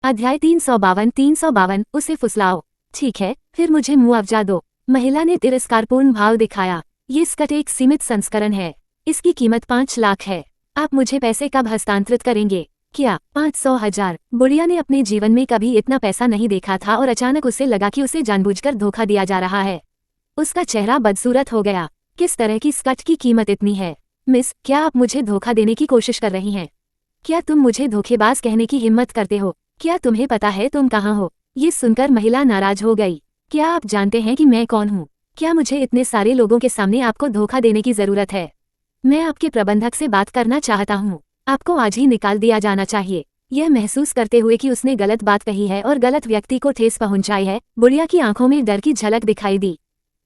अध्याय 352 उसे फुसलाओ। ठीक है, फिर मुझे मुआवजा दो। महिला ने तिरस्कारपूर्ण भाव दिखाया। ये स्कट एक सीमित संस्करण है। इसकी कीमत 5 लाख है। आप मुझे पैसे कब हस्तांतरित करेंगे? क्या 500,000? बुढ़िया ने अपने जीवन में कभी इतना पैसा नहीं देखा था और अचानक उसे लगा कि उसे जानबूझकर धोखा दिया जा रहा है। उसका चेहरा बदसूरत हो गया। किस तरह की स्कट की कीमत इतनी है? मिस, क्या आप मुझे धोखा देने की कोशिश कर रही हैं? क्या तुम मुझे धोखेबाज कहने की हिम्मत करते हो? क्या तुम्हें पता है तुम कहाँ हो? ये सुनकर महिला नाराज हो गई। क्या आप जानते हैं कि मैं कौन हूँ? क्या मुझे इतने सारे लोगों के सामने आपको धोखा देने की जरूरत है? मैं आपके प्रबंधक से बात करना चाहता हूँ। आपको आज ही निकाल दिया जाना चाहिए। यह महसूस करते हुए कि उसने गलत बात कही है और गलत व्यक्ति को ठेस पहुंचाई है, बुढ़िया की आंखों में डर की झलक दिखाई दी।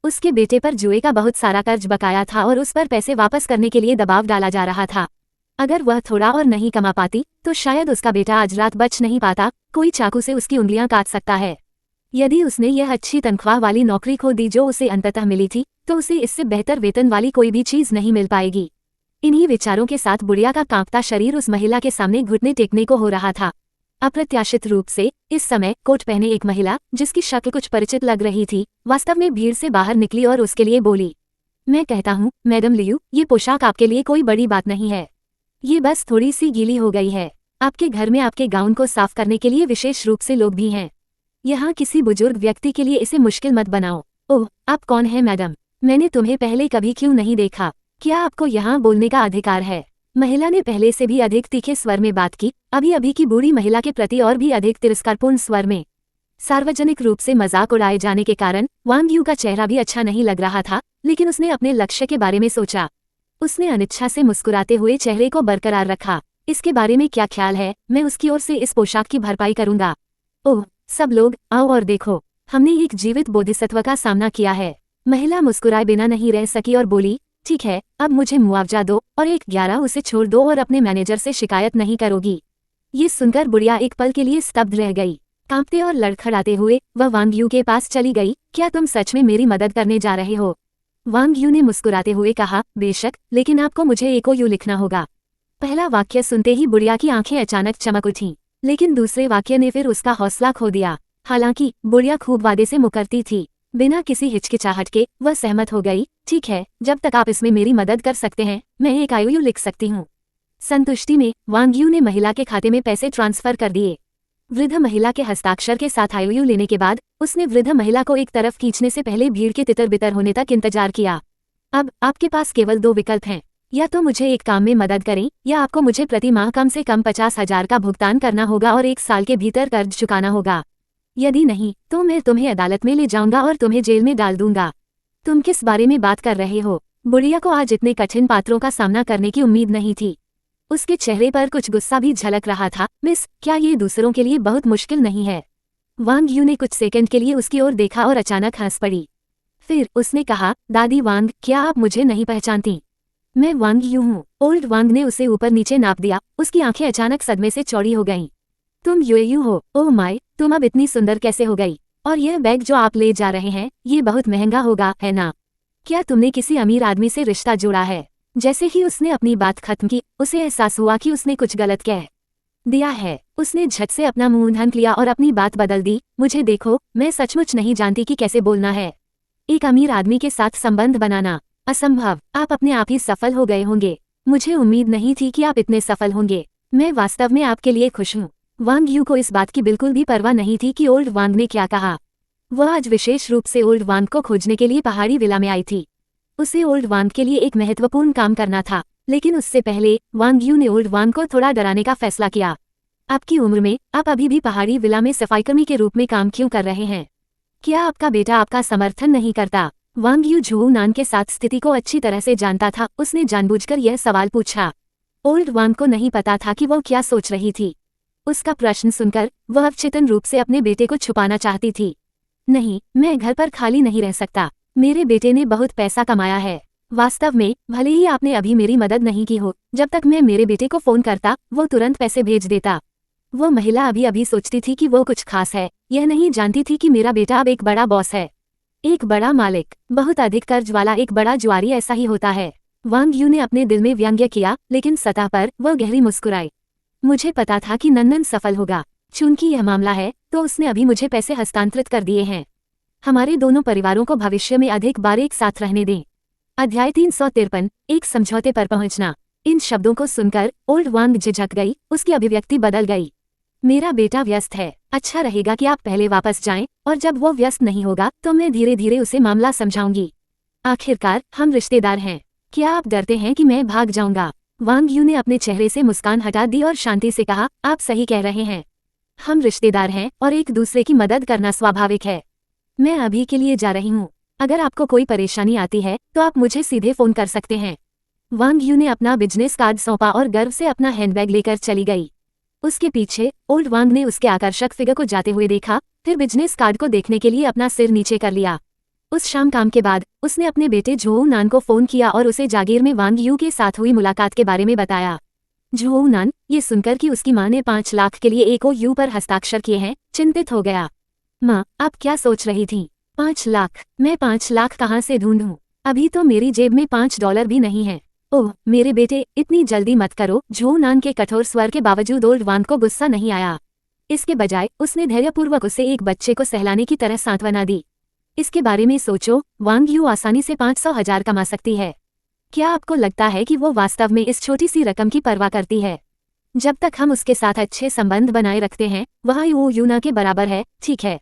उसके बेटे पर जुए का बहुत सारा कर्ज बकाया था और उस पर पैसे वापस करने के लिए दबाव डाला जा रहा था। अगर वह थोड़ा और नहीं कमा पाती तो शायद उसका बेटा आज रात बच नहीं पाता। कोई चाकू से उसकी उंगलियां काट सकता है। यदि उसने यह अच्छी तनख्वाह वाली नौकरी खो दी जो उसे अंततः मिली थी, तो उसे इससे बेहतर वेतन वाली कोई भी चीज नहीं मिल पाएगी। इन्हीं विचारों के साथ बुढ़िया का कांपता शरीर उस महिला के सामने घुटने टेकने को हो रहा था। अप्रत्याशित रूप से इस समय कोट पहने एक महिला, जिसकी शक्ल कुछ परिचित लग रही थी, वास्तव में भीड़ से बाहर निकली और उसके लिए बोली, मैं कहता हूँ मैडम लियू, ये पोशाक आपके लिए कोई बड़ी बात नहीं है। ये बस थोड़ी सी गीली हो गई है। आपके घर में आपके गाउन को साफ करने के लिए विशेष रूप से लोग भी हैं। यहाँ किसी बुजुर्ग व्यक्ति के लिए इसे मुश्किल मत बनाओ। ओह, आप कौन हैं मैडम? मैंने तुम्हें पहले कभी क्यों नहीं देखा? क्या आपको यहाँ बोलने का अधिकार है? महिला ने पहले से भी अधिक तीखे स्वर में बात की, अभी अभी की बूढ़ी महिला के प्रति और भी अधिक तिरस्कारपूर्ण स्वर में। सार्वजनिक रूप से मजाक उड़ाए जाने के कारण वांग यू का चेहरा भी अच्छा नहीं लग रहा था, लेकिन उसने अपने लक्ष्य के बारे में सोचा। उसने अनिच्छा से मुस्कुराते हुए चेहरे को बरकरार रखा। इसके बारे में क्या ख्याल है? मैं उसकी ओर से इस पोशाक की भरपाई करूंगा। ओह, सब लोग आओ और देखो, हमने एक जीवित बोधिसत्व का सामना किया है। महिला मुस्कुराए बिना नहीं रह सकी और बोली, ठीक है, अब मुझे मुआवजा दो और 1/11 उसे छोड़ दो और अपने मैनेजर से शिकायत नहीं करोगी। ये सुनकर बुढ़िया एक पल के लिए स्तब्ध रह गई। कांपते और लड़खड़ाते हुए वह वांग यू के पास चली गई। क्या तुम सच में मेरी मदद करने जा रहे हो? वांग यू ने मुस्कुराते हुए कहा, बेशक, लेकिन आपको मुझे EOU लिखना होगा। पहला वाक्य सुनते ही बुढ़िया की आंखें अचानक चमक उठीं, लेकिन दूसरे वाक्य ने फिर उसका हौसला खो दिया। हालांकि बुढ़िया खूब वादे से मुकरती थी। बिना किसी हिचकिचाहट के वह सहमत हो गई। ठीक है, जब तक आप इसमें मेरी मदद कर सकते हैं, मैं एक IOU लिख सकती हूँ। संतुष्टि में वांग यू ने महिला के खाते में पैसे ट्रांसफर कर दिए। वृद्ध महिला के हस्ताक्षर के साथ IOU लेने के बाद उसने वृद्ध महिला को एक तरफ खींचने से पहले भीड़ के तितर बितर होने तक इंतजार किया। अब आपके पास केवल 2 विकल्प हैं, या तो मुझे एक काम में मदद करें, या आपको मुझे प्रति माह कम से कम 50,000 का भुगतान करना होगा और 1 साल के भीतर कर्ज चुकाना होगा। यदि नहीं, तो मैं तुम्हें अदालत में ले जाऊंगा और तुम्हें जेल में डाल दूंगा। तुम किस बारे में बात कर रहे हो? बुढ़िया को आज इतने कठिन पात्रों का सामना करने की उम्मीद नहीं थी। उसके चेहरे पर कुछ गुस्सा भी झलक रहा था। मिस, क्या ये दूसरों के लिए बहुत मुश्किल नहीं है? वांग यू ने कुछ सेकंड के लिए उसकी ओर देखा और अचानक हंस पड़ी। फिर उसने कहा, दादी वांग, क्या आप मुझे नहीं पहचानती? मैं वांग यू हूँ। ओल्ड वांग ने उसे ऊपर नीचे नाप दिया। उसकी आंखें अचानक सदमे से चौड़ी हो गईं। तुम यूएयू हो? ओह माय, तुम अब इतनी सुंदर कैसे हो गई? और यह बैग जो आप ले जा रहे हैं, ये बहुत महंगा होगा, है ना? क्या तुमने किसी अमीर आदमी से रिश्ता जोड़ा है? जैसे ही उसने अपनी बात खत्म की, उसे एहसास हुआ कि उसने कुछ गलत कह दिया है। उसने झट से अपना मुंह ढक लिया और अपनी बात बदल दी। मुझे देखो, मैं सचमुच नहीं जानती कि कैसे बोलना है। एक अमीर आदमी के साथ संबंध बनाना असंभव। आप अपने आप ही सफल हो गए होंगे। मुझे उम्मीद नहीं थी कि आप इतने सफल होंगे। मैं वास्तव में आपके लिए खुश हूँ। वांग यू को इस बात की बिल्कुल भी परवाह नहीं थी कि ओल्ड वांग ने क्या कहा। वह आज विशेष रूप से ओल्ड वांग को खोजने के लिए पहाड़ी विला में आई थी। उसे ओल्ड वांग के लिए एक महत्वपूर्ण काम करना था, लेकिन उससे पहले वांग यू ने ओल्ड वांग को थोड़ा डराने का फैसला किया। आपकी उम्र में आप अभी भी पहाड़ी विला में सफाईकर्मी के रूप में काम क्यों कर रहे हैं? क्या आपका बेटा आपका समर्थन नहीं करता? वांग यू झू नान के साथ स्थिति को अच्छी तरह से जानता था। उसने जानबूझकर यह सवाल पूछा। ओल्ड वांग को नहीं पता था कि वो क्या सोच रही थी। उसका प्रश्न सुनकर वह अवचेतन रूप से अपने बेटे को छुपाना चाहती थी। नहीं, मैं घर पर खाली नहीं रह सकता। मेरे बेटे ने बहुत पैसा कमाया है। वास्तव में भले ही आपने अभी मेरी मदद नहीं की हो, जब तक मैं मेरे बेटे को फोन करता वो तुरंत पैसे भेज देता। वो महिला अभी अभी सोचती थी कि वो कुछ खास है, यह नहीं जानती थी कि मेरा बेटा अब एक बड़ा बॉस है, एक बड़ा मालिक, बहुत अधिक कर्ज वाला एक बड़ा जुआरी ऐसा ही होता है। वांग यू ने अपने दिल में व्यंग्य किया, लेकिन सतह पर वह गहरी मुस्कुराई। मुझे पता था कि नंदन सफल होगा। चूंकि यह मामला है तो उसने अभी मुझे पैसे हस्तांतरित कर दिए हैं। हमारे दोनों परिवारों को भविष्य में अधिक बार एक साथ रहने दें। अध्याय 353, एक समझौते पर पहुंचना। इन शब्दों को सुनकर ओल्ड वांग झिझक गई, उसकी अभिव्यक्ति बदल गई। मेरा बेटा व्यस्त है, अच्छा रहेगा कि आप पहले वापस जाएं, और जब वो व्यस्त नहीं होगा तो मैं धीरे धीरे उसे मामला समझाऊंगी। आखिरकार हम रिश्तेदार हैं। क्या आप डरते हैं कि मैं भाग जाऊंगा? वांग यू ने अपने चेहरे से मुस्कान हटा दी और शांति से कहा, आप सही कह रहे हैं। हम रिश्तेदार हैं और एक दूसरे की मदद करना स्वाभाविक है। मैं अभी के लिए जा रही हूँ। अगर आपको कोई परेशानी आती है तो आप मुझे सीधे फोन कर सकते हैं। वांग यू ने अपना बिजनेस कार्ड सौंपा और गर्व से अपना हैंडबैग लेकर चली गई। उसके पीछे ओल्ड वांग ने उसके आकर्षक फिगर को जाते हुए देखा, फिर बिजनेस कार्ड को देखने के लिए अपना सिर नीचे कर लिया। उस शाम काम के बाद उसने अपने बेटे झोऊ नान को फोन किया और उसे जागीर में वांग यू के साथ हुई मुलाकात के बारे में बताया। झोऊ नान ये सुनकर कि उसकी मां ने 5 लाख के लिए EOU पर हस्ताक्षर किए हैं, चिंतित हो गया। मां, आप क्या सोच रही थी? 5 लाख? मैं 5 लाख कहाँ से ढूंढूं? अभी तो मेरी जेब में $5 भी नहीं है। ओह मेरे बेटे, इतनी जल्दी मत करो। झोऊ नान के कठोर स्वर के बावजूद ओल्ड वांग को गुस्सा नहीं आया। इसके बजाय उसने धैर्यपूर्वक उसे एक बच्चे को सहलाने की तरह सांत्वना दी। इसके बारे में सोचो, वांग यू आसानी से 500,000 कमा सकती है। क्या आपको लगता है कि वो वास्तव में इस छोटी सी रकम की परवाह करती है? जब तक हम उसके साथ अच्छे संबंध बनाए रखते हैं वह EOU ना के बराबर है, ठीक है?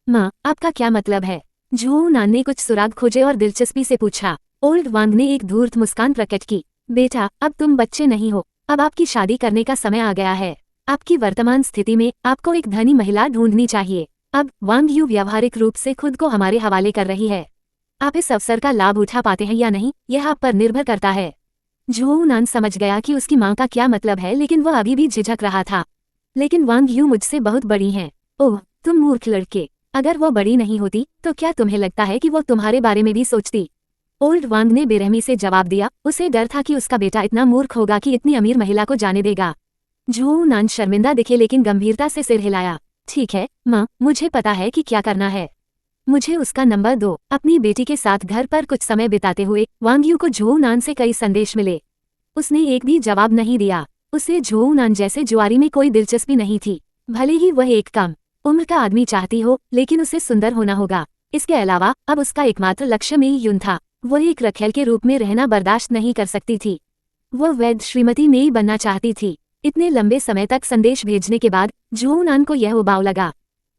माँ, आपका क्या मतलब है? झोऊ नान ने कुछ सुराग खोजे और दिलचस्पी से पूछा। ओल्ड वांग ने एक धूर्त मुस्कान प्रकट की। बेटा, अब तुम बच्चे नहीं हो, अब आपकी शादी करने का समय आ गया है। आपकी वर्तमान स्थिति में आपको एक धनी महिला ढूंढनी चाहिए। अब वांग यू व्यावहारिक रूप से खुद को हमारे हवाले कर रही है। आप इस अवसर का लाभ उठा पाते हैं या नहीं, यह आप पर निर्भर करता है। झोऊ नान समझ गया कि उसकी माँ का क्या मतलब है, लेकिन वह अभी भी झिझक रहा था। लेकिन वांग यू मुझसे बहुत बड़ी हैं। ओह तुम मूर्ख लड़के, अगर वो बड़ी नहीं होती तो क्या तुम्हें लगता है कि वो तुम्हारे बारे में भी सोचती? ओल्ड वांग ने बेरहमी से जवाब दिया। उसे डर था कि उसका बेटा इतना मूर्ख होगा कि इतनी अमीर महिला को जाने देगा। झोऊ नान शर्मिंदा दिखे लेकिन गंभीरता से सिर हिलाया। ठीक है माँ, मुझे पता है कि क्या करना है। मुझे उसका नंबर दो। अपनी बेटी के साथ घर पर कुछ समय बिताते हुए वांग यू को झोऊ नान से कई संदेश मिले। उसने एक भी जवाब नहीं दिया। उसे झोऊ नान जैसे जुआरी में कोई दिलचस्पी नहीं थी। भले ही वह एक कम उम्र का आदमी चाहती हो, लेकिन उसे सुंदर होना होगा। इसके अलावा अब उसका एकमात्र लक्ष्य मेई युन था। वह एक रखेल के रूप में रहना बर्दाश्त नहीं कर सकती थी। वह वैध श्रीमती मेई बनना चाहती थी। इतने लंबे समय तक संदेश भेजने के बाद झोऊ नान को यह उबाऊ लगा।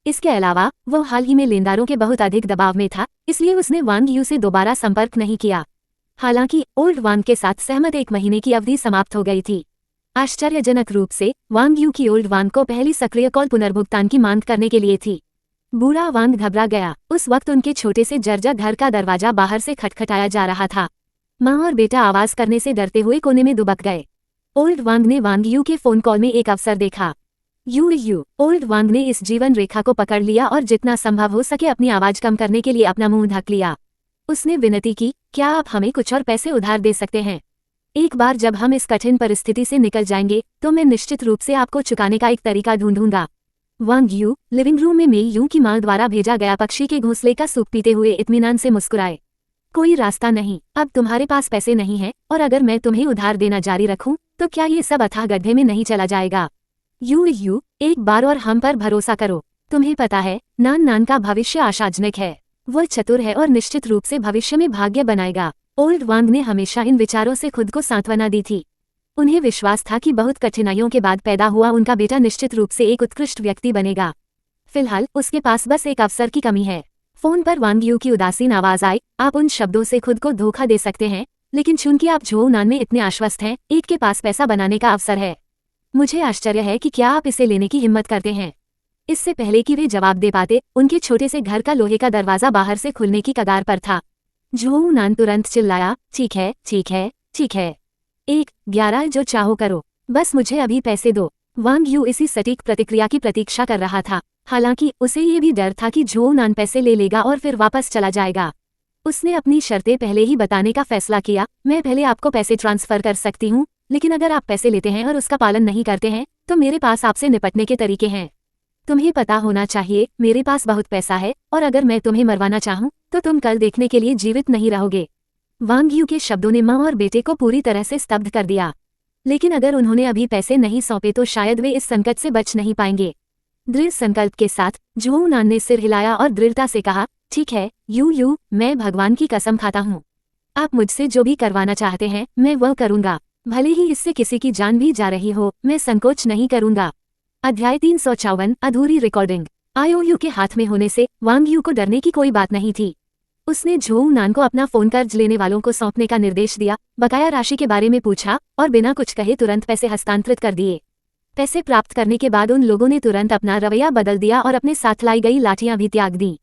इसके अलावा वह हाल ही में लेनदारों के बहुत अधिक दबाव में था, इसलिए उसने वांग यू से दोबारा संपर्क नहीं किया। हालांकि ओल्ड वांग के साथ सहमत 1 महीने की अवधि समाप्त हो गई थी। आश्चर्यजनक रूप से वांग यू की ओल्ड वांग को पहली सक्रिय कॉल पुनर्भुगतान की मांग करने के लिए थी। बूढ़ा वांग घबरा गया। उस वक्त उनके छोटे से जर्जर घर का दरवाजा बाहर से खटखटाया जा रहा था। माँ और बेटा आवाज करने से डरते हुए कोने में दुबक गए। ओल्ड वांग ने वांग यू के फोन कॉल में एक अवसर देखा। यू ओल्ड वांग ने इस जीवन रेखा को पकड़ लिया और जितना संभव हो सके अपनी आवाज कम करने के लिए अपना मुंह ढक लिया। उसने विनती की, क्या आप हमें कुछ और पैसे उधार दे सकते हैं? एक बार जब हम इस कठिन परिस्थिति से निकल जाएंगे तो मैं निश्चित रूप से आपको चुकाने का एक तरीका ढूंढूंगा। वांग यू लिविंग रूम में मेई यू की मां द्वारा भेजा गया पक्षी के घोंसले का सूप पीते हुए इत्मीनान से मुस्कुराए। कोई रास्ता नहीं, अब तुम्हारे पास पैसे नहीं है, और अगर मैं तुम्हें उधार देना जारी रखूं तो क्या ये सब अथाह गड्ढे में नहीं चला जाएगा? यू एक बार और हम पर भरोसा करो। तुम्हें पता है नान का भविष्य आशाजनक है। वह चतुर है और निश्चित रूप से भविष्य में भाग्य बनाएगा। ओल्ड वांग ने हमेशा इन विचारों से खुद को सांत्वना दी थी। उन्हें विश्वास था कि बहुत कठिनाइयों के बाद पैदा हुआ उनका बेटा निश्चित रूप से एक उत्कृष्ट व्यक्ति बनेगा। फिलहाल उसके पास बस एक अवसर की कमी है। फोन पर वांग यू की उदासीन आवाज आई। आप उन शब्दों से खुद को धोखा दे सकते हैं, लेकिन चूंकि आप झोऊ नान में इतने आश्वस्त हैं, एक के पास पैसा बनाने का अवसर है। मुझे आश्चर्य है कि क्या आप इसे लेने की हिम्मत करते हैं। इससे पहले कि वे जवाब दे पाते, उनके छोटे से घर का लोहे का दरवाजा बाहर से खुलने की कगार पर था। झोऊ नान तुरंत चिल्लाया, ठीक है ठीक है ठीक है, 1-11 जो चाहो करो, बस मुझे अभी पैसे दो। वांग यू इसी सटीक प्रतिक्रिया की प्रतीक्षा कर रहा था। हालांकि उसे ये भी डर था कि झोऊ नान पैसे ले लेगा और फिर वापस चला जाएगा। उसने अपनी शर्तें पहले ही बताने का फैसला किया। मैं पहले आपको पैसे ट्रांसफर कर सकती हूँ, लेकिन अगर आप पैसे लेते हैं और उसका पालन नहीं करते हैं तो मेरे पास आपसे निपटने के तरीके हैं। तुम्हें पता होना चाहिए मेरे पास बहुत पैसा है, और अगर मैं तुम्हें मरवाना चाहूँ तो तुम कल देखने के लिए जीवित नहीं रहोगे। वांग यू के शब्दों ने माँ और बेटे को पूरी तरह से स्तब्ध कर दिया। लेकिन अगर उन्होंने अभी पैसे नहीं सौंपे तो शायद वे इस संकट से बच नहीं पाएंगे। दृढ़ संकल्प के साथ झूनान ने सिर हिलाया और दृढ़ता से कहा, ठीक है यू, मैं भगवान की कसम खाता हूँ। आप मुझसे जो भी करवाना चाहते हैं मैं वह करूँगा, भले ही इससे किसी की जान भी जा रही हो, मैं संकोच नहीं करूँगा। अध्याय 354 अधूरी रिकॉर्डिंग। आईओयू के हाथ में होने से वांग यू को डरने की कोई बात नहीं थी। उसने झूनान को अपना फोन कर्ज लेने वालों को सौंपने का निर्देश दिया, बकाया राशि के बारे में पूछा और बिना कुछ कहे तुरंत पैसे हस्तांतरित कर दिए। पैसे प्राप्त करने के बाद उन लोगों ने तुरंत अपना रवैया बदल दिया और अपने साथ लाई गई लाठियां भी त्याग दी।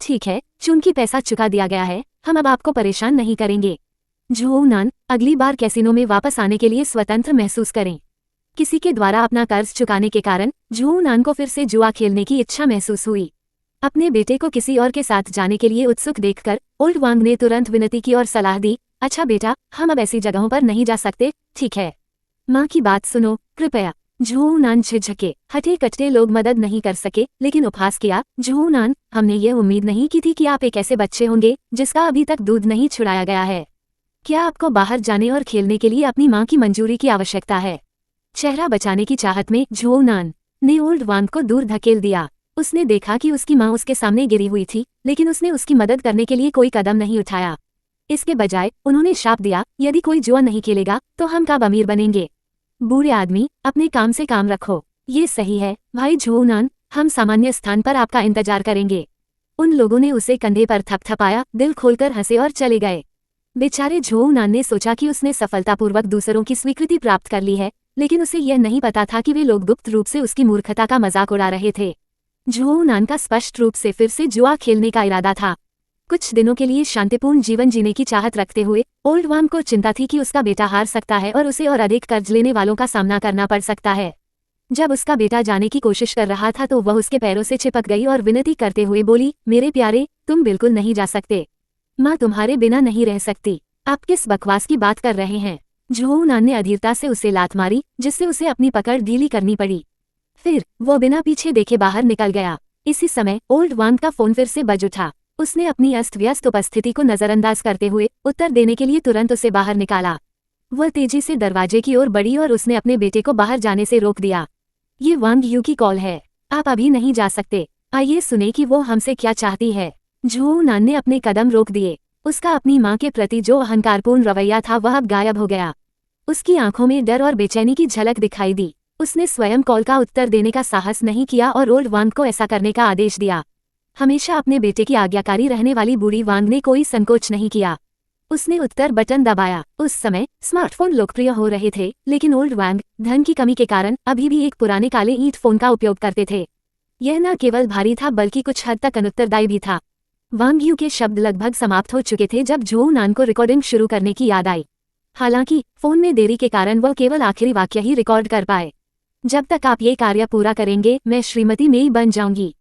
ठीक है, चूंकि पैसा चुका दिया गया है, हम अब आपको परेशान नहीं करेंगे। झूनान, अगली बार कैसीनो में वापस आने के लिए स्वतंत्र महसूस करें। किसी के द्वारा अपना कर्ज चुकाने के कारण झूनान को फिर से जुआ खेलने की इच्छा महसूस हुई। अपने बेटे को किसी और के साथ जाने के लिए उत्सुक देखकर ओल्ड वांग ने तुरंत विनती की और सलाह दी, अच्छा बेटा, हम अब ऐसी जगहों पर नहीं जा सकते, ठीक है? माँ की बात सुनो कृपया। झूनान झिझके, हटे कटते लोग मदद नहीं कर सके, लेकिन उपहास किया, झूनान, हमने ये उम्मीद नहीं की थी कि आप एक ऐसे बच्चे होंगे जिसका अभी तक दूध नहीं छुड़ाया गया है। क्या आपको बाहर जाने और खेलने के लिए अपनी माँ की मंजूरी की आवश्यकता है? चेहरा बचाने की चाहत में झूनान ने ओल्ड वांग को दूर धकेल दिया। उसने देखा कि उसकी माँ उसके सामने गिरी हुई थी, लेकिन उसने उसकी मदद करने के लिए कोई कदम नहीं उठाया। इसके बजाय उन्होंने श्राप दिया, यदि कोई जुआ नहीं खेलेगा तो हम कब अमीर बनेंगे? बूढ़े आदमी, अपने काम से काम रखो। ये सही है भाई झूनान, हम सामान्य स्थान पर आपका इंतजार करेंगे। उन लोगों ने उसे कंधे पर थपथपाया, दिल खोलकर हंसे और चले गए। बेचारे झूनान ने सोचा कि उसने सफलतापूर्वक दूसरों की स्वीकृति प्राप्त कर ली है, लेकिन उसे यह नहीं पता था कि वे लोग गुप्त रूप से उसकी मूर्खता का मजाक उड़ा रहे थे। झूनान का स्पष्ट रूप से फिर से जुआ खेलने का इरादा था। कुछ दिनों के लिए शांतिपूर्ण जीवन जीने की चाहत रखते हुए ओल्ड वांग को चिंता थी कि उसका बेटा हार सकता है और उसे और अधिक कर्ज लेने वालों का सामना करना पड़ सकता है। जब उसका बेटा जाने की कोशिश कर रहा था तो वह उसके पैरों से चिपक गई और विनती करते हुए बोली, मेरे प्यारे, तुम बिल्कुल नहीं जा सकते। माँ तुम्हारे बिना नहीं रह सकती। आप किस बकवास की बात कर रहे हैं? झूनान ने अधीरता से उसे लात मारी, जिससे उसे अपनी पकड़ ढीली करनी पड़ी। फिर वो बिना पीछे देखे बाहर निकल गया। इसी समय ओल्ड वांग का फोन फिर से बज उठा। उसने अपनी अस्त व्यस्त उपस्थिति को नजरअंदाज करते हुए उत्तर देने के लिए तुरंत उसे बाहर निकाला। वह तेजी से दरवाजे की ओर बढ़ी और उसने अपने बेटे को बाहर जाने से रोक दिया। ये वांग यू की कॉल है, आप अभी नहीं जा सकते। आइए सुने कि वो हमसे क्या चाहती है। झूनान ने अपने कदम रोक दिए। उसका अपनी माँ के प्रति जो अहंकारपूर्ण रवैया था वह अब गायब हो गया। उसकी आंखों में डर और बेचैनी की झलक दिखाई दी। उसने स्वयं कॉल का उत्तर देने का साहस नहीं किया और ओल्ड वांग को ऐसा करने का आदेश दिया। हमेशा अपने बेटे की आज्ञाकारी रहने वाली बूढ़ी वांग ने कोई संकोच नहीं किया। उसने उत्तर बटन दबाया। उस समय स्मार्टफोन लोकप्रिय हो रहे थे, लेकिन ओल्ड वांग धन की कमी के कारण अभी भी एक पुराने काले ईंट फोन का उपयोग करते थे। यह न केवल भारी था बल्कि कुछ हद तक अनुत्तरदायी भी था। वांग यू के शब्द लगभग समाप्त हो चुके थे जब झूनान को रिकॉर्डिंग शुरू करने की याद आई। हालांकि फोन में देरी के कारण वह केवल आखिरी वाक्य ही रिकॉर्ड कर पाए। जब तक आप ये कार्य पूरा करेंगे मैं श्रीमती मेई बन जाऊंगी।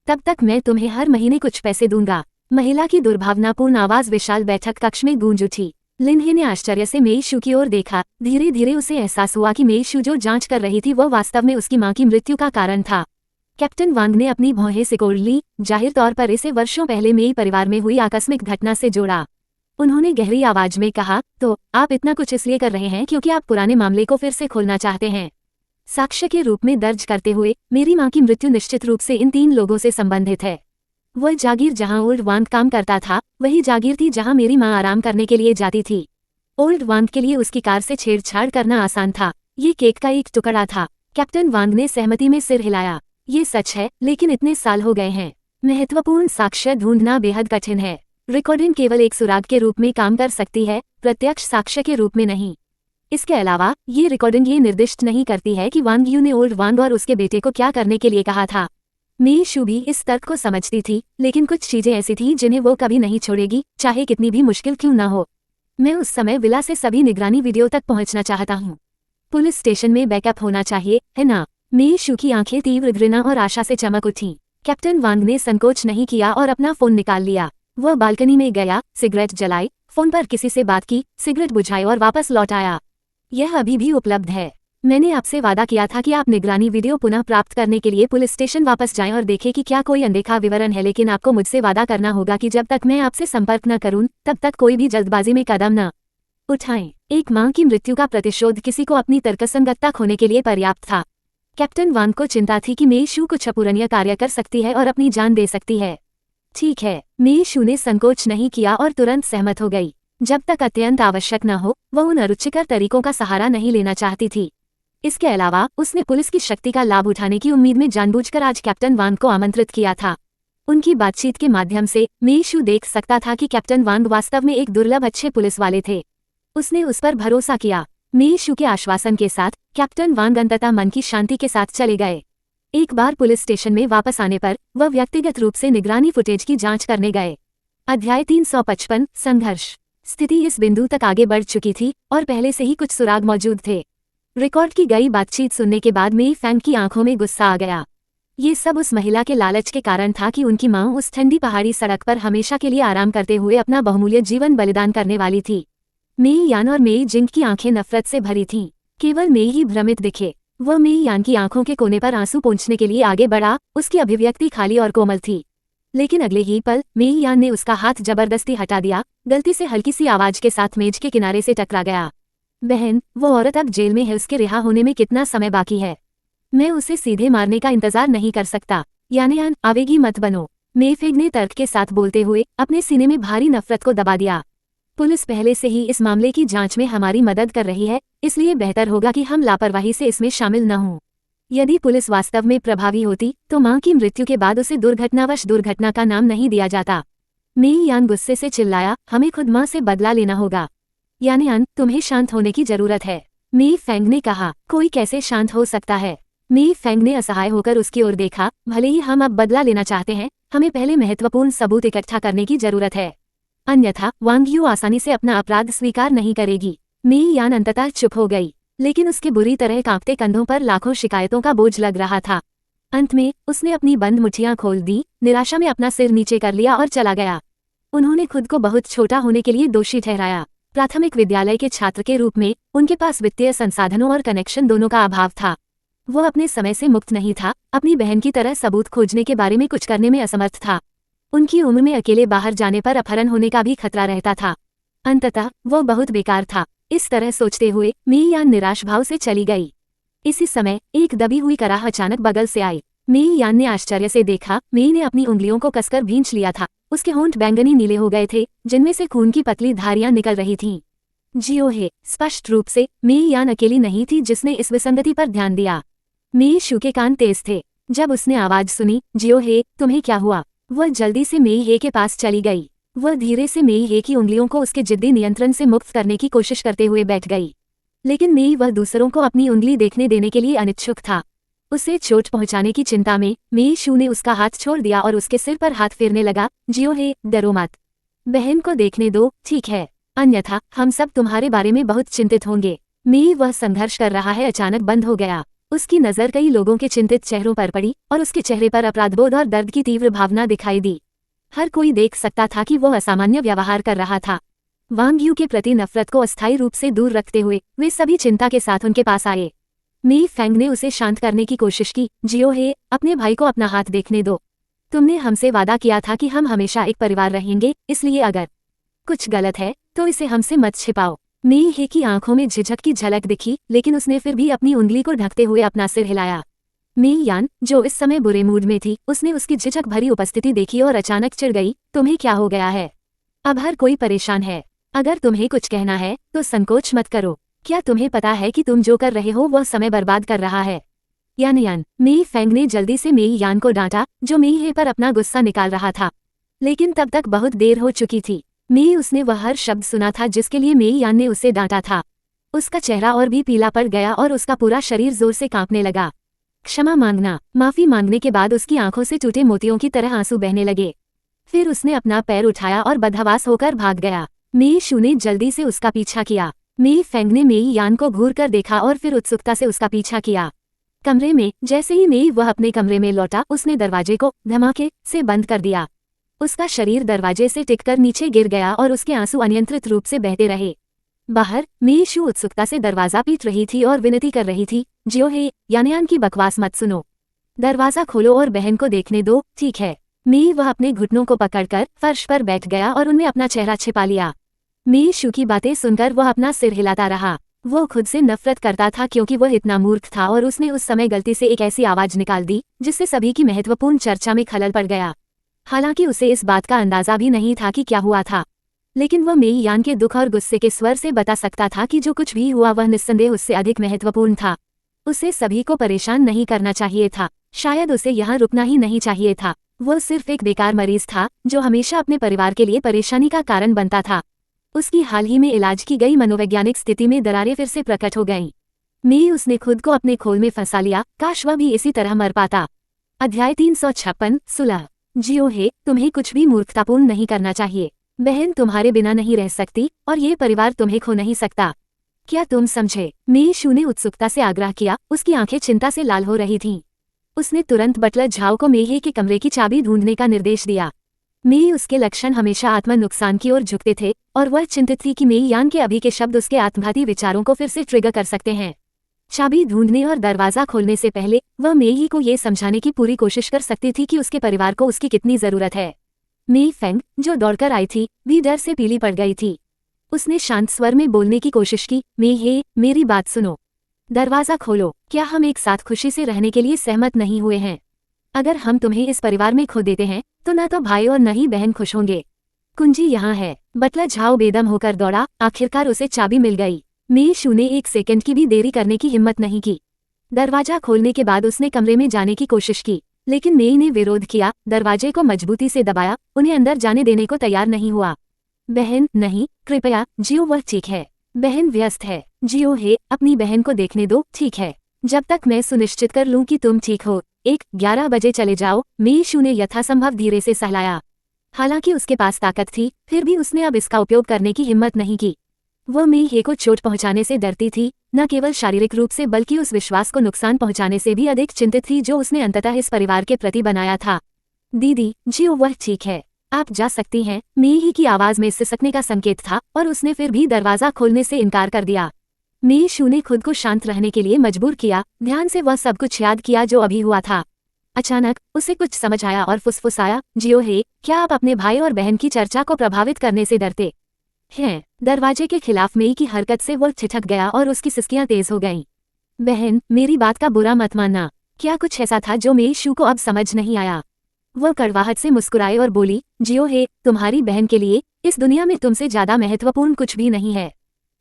तब तक मैं तुम्हें हर महीने कुछ पैसे दूंगा। महिला की दुर्भावनापूर्ण आवाज विशाल बैठक कक्ष में गूंज उठी। लिनहे ने आश्चर्य से मेई शू की ओर देखा। धीरे धीरे उसे एहसास हुआ कि मेई शू जो जांच कर रही थी वह वास्तव में उसकी मां की मृत्यु का कारण था। कैप्टन वांग ने अपनी भौहें सिकोड़ ली। जाहिर तौर पर इसे वर्षों पहले मेई परिवार में हुई आकस्मिक घटना से जोड़ा। उन्होंने गहरी आवाज में कहा, तो आप इतना कुछ इसलिए कर रहे हैं क्योंकि आप पुराने मामले को फिर से खोलना चाहते हैं। साक्ष्य के रूप में दर्ज करते हुए मेरी मां की मृत्यु निश्चित रूप से इन 3 लोगों से संबंधित है। वह जागीर जहां ओल्ड वांग काम करता था वही जागीर थी जहां मेरी मां आराम करने के लिए जाती थी। ओल्ड वांग के लिए उसकी कार से छेड़छाड़ करना आसान था। ये केक का एक टुकड़ा था। कैप्टन वांग ने सहमति में सिर हिलाया। ये सच है, लेकिन इतने साल हो गए हैं। महत्वपूर्ण साक्ष्य ढूंढना बेहद कठिन है। रिकॉर्डिंग केवल एक सुराग के रूप में काम कर सकती है, प्रत्यक्ष साक्ष्य के रूप में नहीं। इसके अलावा ये रिकॉर्डिंग ये निर्दिष्ट नहीं करती है कि वांग यू ने ओल्ड वांग और उसके बेटे को क्या करने के लिए कहा था। मेई शू भी इस तर्क को समझती थी, लेकिन कुछ चीजें ऐसी थी जिन्हें वो कभी नहीं छोड़ेगी, चाहे कितनी भी मुश्किल क्यों न हो। मैं उस समय विला से सभी निगरानी वीडियो तक पहुंचना चाहता हूँ। पुलिस स्टेशन में बैकअप होना चाहिए, है ना? मेई शू की आंखें तीव्र घृणा और आशा से चमक उठीं। कैप्टन वांग ने संकोच नहीं किया और अपना फोन निकाल लिया। वह बालकनी में गया, सिगरेट जलाई, फोन पर किसी से बात की, सिगरेट बुझाई और वापस लौट आया। यह अभी भी उपलब्ध है। मैंने आपसे वादा किया था कि आप निगरानी वीडियो पुनः प्राप्त करने के लिए पुलिस स्टेशन वापस जाएं और देखें कि क्या कोई अनदेखा विवरण है, लेकिन आपको मुझसे वादा करना होगा कि जब तक मैं आपसे संपर्क न करूं, तब तक कोई भी जल्दबाजी में कदम न उठाएं। एक मां की मृत्यु का प्रतिशोध किसी को अपनी तर्कसंगतता खोने के लिए पर्याप्त था। कैप्टन वांग को चिंता थी कि मेई शू कुछ अपूरणीय कार्य कर सकती है और अपनी जान दे सकती है। ठीक है, मेई शू ने संकोच नहीं किया और तुरंत सहमत हो गई। जब तक अत्यंत आवश्यक न हो, वह उन अरुचिकर तरीकों का सहारा नहीं लेना चाहती थी। इसके अलावा उसने पुलिस की शक्ति का लाभ उठाने की उम्मीद में जानबूझकर आज कैप्टन वांग को आमंत्रित किया था। उनकी बातचीत के माध्यम से मेई शू देख सकता था कि कैप्टन वांग वास्तव में एक दुर्लभ अच्छे पुलिस वाले थे। उसने उस पर भरोसा किया। मेई शू के आश्वासन के साथ कैप्टन वांग अंततः मन की शांति के साथ चले गए। एक बार पुलिस स्टेशन में वापस आने पर वह व्यक्तिगत रूप से निगरानी फुटेज की जांच करने गए। अध्याय 355 संघर्ष। स्थिति इस बिंदु तक आगे बढ़ चुकी थी और पहले से ही कुछ सुराग मौजूद थे। रिकॉर्ड की गई बातचीत सुनने के बाद मेई फैंग की आंखों में गुस्सा आ गया। ये सब उस महिला के लालच के कारण था कि उनकी मां उस ठंडी पहाड़ी सड़क पर हमेशा के लिए आराम करते हुए अपना बहुमूल्य जीवन बलिदान करने वाली थी। मेई यान और मेई जिंग की आंखें नफरत से भरी थीं। केवल मेई ही भ्रमित दिखे। वह मेई यान की आंखों के कोने पर आंसू पोंछने के लिए आगे बढ़ा। उसकी अभिव्यक्ति खाली और कोमल थी, लेकिन अगले ही पल मेई यान ने उसका हाथ जबरदस्ती हटा दिया। गलती से हल्की सी आवाज के साथ मेज के किनारे से टकरा गया। बहन, वो औरत अब जेल में है, उसके रिहा होने में कितना समय बाकी है? मैं उसे सीधे मारने का इंतजार नहीं कर सकता। यान आवेगी मत बनो, मेई फेंग ने तर्क के साथ बोलते हुए अपने सीने में भारी नफरत को दबा दिया। पुलिस पहले से ही इस मामले की जांच में हमारी मदद कर रही है, इसलिए बेहतर होगा कि हम लापरवाही से इसमें शामिल न हों। यदि पुलिस वास्तव में प्रभावी होती तो मां की मृत्यु के बाद उसे दुर्घटनावश दुर्घटना का नाम नहीं दिया जाता। मेई यान गुस्से से चिल्लाया, हमें खुद मां से बदला लेना होगा। यान तुम्हें शांत होने की जरूरत है, मेई फेंग ने कहा। कोई कैसे शांत हो सकता है? मेई फेंग ने असहाय होकर उसकी ओर देखा। भले ही हम अब बदला लेना चाहते हैं, हमें पहले महत्वपूर्ण सबूत इकट्ठा करने की जरूरत है, अन्यथा वांग यू आसानी से अपना अपराध स्वीकार नहीं करेगी। मेई यान अंततः चुप हो गई, लेकिन उसके बुरी तरह कांपते कंधों पर लाखों शिकायतों का बोझ लग रहा था। अंत में उसने अपनी बंद मुट्ठियां खोल दी, निराशा में अपना सिर नीचे कर लिया और चला गया। उन्होंने खुद को बहुत छोटा होने के लिए दोषी ठहराया। प्राथमिक विद्यालय के छात्र के रूप में उनके पास वित्तीय संसाधनों और कनेक्शन दोनों का अभाव था। वह अपने समय से मुक्त नहीं था, अपनी बहन की तरह सबूत खोजने के बारे में कुछ करने में असमर्थ था। उनकी उम्र में अकेले बाहर जाने पर अपहरण होने का भी खतरा रहता था। अंततः वो बहुत बेकार था। इस तरह सोचते हुए मेई यान निराश भाव से चली गई। इसी समय एक दबी हुई कराह अचानक बगल से आई। मेई यान ने आश्चर्य से देखा। मेई ने अपनी उंगलियों को कसकर भींच लिया था। उसके होंठ बैंगनी नीले हो गए थे, जिनमें से खून की पतली धारियां निकल रही थीं। जियो हे, स्पष्ट रूप से मेई यान अकेली नहीं थी जिसने इस विसंगति पर ध्यान दिया। मेई शू के कान तेज थे। जब उसने आवाज सुनी, जियो हे, तुम्हें क्या हुआ? वह जल्दी से मेई हे के पास चली गई। वह धीरे से मेई हे की उंगलियों को उसके जिद्दी नियंत्रण से मुक्त करने की कोशिश करते हुए बैठ गई, लेकिन मेई वह दूसरों को अपनी उंगली देखने देने के लिए अनिच्छुक था। उसे चोट पहुंचाने की चिंता में मेई शू ने उसका हाथ छोड़ दिया और उसके सिर पर हाथ फेरने लगा। जियो हे, डरो मत, बहन को देखने दो, ठीक है? अन्यथा हम सब तुम्हारे बारे में बहुत चिंतित होंगे। मेई वह संघर्ष कर रहा है अचानक बंद हो गया। उसकी नज़र कई लोगों के चिंतित चेहरों पर पड़ी और उसके चेहरे पर अपराधबोध और दर्द की तीव्र भावना दिखाई दी। हर कोई देख सकता था कि वह असामान्य व्यवहार कर रहा था। वांग यू के प्रति नफरत को अस्थायी रूप से दूर रखते हुए वे सभी चिंता के साथ उनके पास आए। मेई फेंग ने उसे शांत करने की कोशिश की। जियो हे, अपने भाई को अपना हाथ देखने दो। तुमने हमसे वादा किया था कि हम हमेशा एक परिवार रहेंगे, इसलिए अगर कुछ गलत है तो इसे हमसे मत छिपाओ। मेई हे की आंखों में झिझक की झलक दिखी, लेकिन उसने फिर भी अपनी उंगली को ढकते हुए अपना सिर हिलाया। मेई यान, जो इस समय बुरे मूड में थी, उसने उसकी झिझक भरी उपस्थिति देखी और अचानक चिढ़ गई। तुम्हें क्या हो गया है? अब हर कोई परेशान है। अगर तुम्हें कुछ कहना है तो संकोच मत करो। क्या तुम्हें पता है कि तुम जो कर रहे हो वह समय बर्बाद कर रहा है? यान, मेई फेंग ने जल्दी से मेई यान को डांटा, जो मेई हे पर अपना गुस्सा निकाल रहा था। लेकिन तब तक बहुत देर हो चुकी थी। मेई उसने वह हर शब्द सुना था जिसके लिए मेई यान ने उसे डांटा था। उसका चेहरा और भी पीला पड़ गया और उसका पूरा शरीर जोर से कांपने लगा। क्षमा मांगना, माफी मांगने के बाद उसकी आंखों से टूटे मोतियों की तरह आंसू बहने लगे। फिर उसने अपना पैर उठाया और बदहवास होकर भाग गया। मेई शू ने जल्दी से उसका पीछा किया। मेई फेंग ने मेई यान को घूर कर देखा और फिर उत्सुकता से उसका पीछा किया। कमरे में जैसे ही मेई वह अपने कमरे में लौटा, उसने दरवाजे को धमाके से बंद कर दिया। उसका शरीर दरवाजे से टिककर नीचे गिर गया और उसके आंसू अनियंत्रित रूप से बहते रहे। बाहर मेई शू उत्सुकता से दरवाजा पीट रही थी और विनती कर रही थी, जियो हे, यान की बकवास मत सुनो। दरवाजा खोलो और बहन को देखने दो, ठीक है? मेई वह अपने घुटनों को पकड़कर फर्श पर बैठ गया और उनमें अपना चेहरा छिपा लिया। मेई शू की बातें सुनकर वह अपना सिर हिलाता रहा। वो खुद से नफरत करता था क्योंकि वह इतना मूर्ख था और उसने उस समय गलती से एक ऐसी आवाज निकाल दी जिससे सभी की महत्वपूर्ण चर्चा में खलल पड़ गया। हालांकि उसे इस बात का अंदाजा भी नहीं था कि क्या हुआ था, लेकिन वह मेई यान के दुख और गुस्से के स्वर से बता सकता था कि जो कुछ भी हुआ वह निस्संदेह उससे अधिक महत्वपूर्ण था। उसे सभी को परेशान नहीं करना चाहिए था, शायद उसे यहाँ रुकना ही नहीं चाहिए था। वह सिर्फ एक बेकार मरीज था जो हमेशा अपने परिवार के लिए परेशानी का कारण बनता था। उसकी हाल ही में इलाज की गई मनोवैज्ञानिक स्थिति में दरारें फिर से प्रकट हो गईं। मेई उसने खुद को अपने खोल में फंसा लिया, काश वह भी इसी तरह मर पाता। अध्याय 356 सुलह। जियो हे, तुम्हें कुछ भी मूर्खतापूर्ण नहीं करना चाहिए। बहन तुम्हारे बिना नहीं रह सकती और ये परिवार तुम्हें खो नहीं सकता। क्या तुम समझे? मेई शू ने उत्सुकता से आग्रह किया, उसकी आंखें चिंता से लाल हो रही थीं। उसने तुरंत बटलर झाओ को मेई के कमरे की चाबी ढूंढने का निर्देश दिया। मेई उसके लक्षण हमेशा आत्म नुकसान की ओर झुकते थे और वह चिंतित थी कि मेई यान के अभी के शब्द उसके आत्मघाती विचारों को फिर से ट्रिगर कर सकते हैं। चाबी ढूंढने और दरवाजा खोलने से पहले वह मेई को ये समझाने की पूरी कोशिश कर सकती थी कि उसके परिवार को उसकी कितनी जरूरत है। मेई फेंग, जो दौड़कर आई थी, भी डर से पीली पड़ गई थी। उसने शांत स्वर में बोलने की कोशिश की, मेई हे, मेरी बात सुनो। दरवाजा खोलो। क्या हम एक साथ खुशी से रहने के लिए सहमत नहीं हुए हैं? अगर हम तुम्हें इस परिवार में खो देते हैं तो न तो भाई और न ही बहन खुश होंगे। कुंजी यहाँ है। बटलर झाओ बेदम होकर दौड़ा, आखिरकार उसे चाबी मिल गई। मेई शू ने एक सेकंड की भी देरी करने की हिम्मत नहीं की। दरवाजा खोलने के बाद उसने कमरे में जाने की कोशिश की, लेकिन मेई ने विरोध किया, दरवाजे को मजबूती से दबाया, उन्हें अंदर जाने देने को तैयार नहीं हुआ। बहन नहीं, कृपया। जियो, वह ठीक है। बहन व्यस्त है। जियो हे, अपनी बहन को देखने दो, ठीक है, जब तक मैं सुनिश्चित कर लूं कि तुम ठीक हो। 11 बजे चले जाओ। मेई शू ने यथासंभव धीरे से सहलाया। हालांकि उसके पास ताकत थी, फिर भी उसने अब इसका उपयोग करने की हिम्मत नहीं की। वह मेई हे को चोट पहुंचाने से डरती थी, न केवल शारीरिक रूप से बल्कि उस विश्वास को नुकसान पहुंचाने से भी अधिक चिंतित थी जो उसने अंततः इस परिवार के प्रति बनाया था। दीदी, जियो, वह ठीक है, आप जा सकती हैं। मेई ही की आवाज में सिसकने का संकेत था और उसने फिर भी दरवाजा खोलने से इनकार कर दिया। मेई शू ने खुद को शांत रहने के लिए मजबूर किया, ध्यान से वह सब कुछ याद किया जो अभी हुआ था। अचानक उसे कुछ समझ आया और फुसफुसाया, जियो हे, क्या आप अपने भाई और बहन की चर्चा को प्रभावित करने से डरते हैं? दरवाजे के खिलाफ मेई की हरकत से वो ठिठक गया और उसकी सिसकियां तेज हो गईं। बहन, मेरी बात का बुरा मत मानना। क्या कुछ ऐसा था जो मेई शू को अब समझ नहीं आया? वह कड़वाहट से मुस्कुराई और बोली, जियो हे, तुम्हारी बहन के लिए इस दुनिया में तुमसे ज्यादा महत्वपूर्ण कुछ भी नहीं है।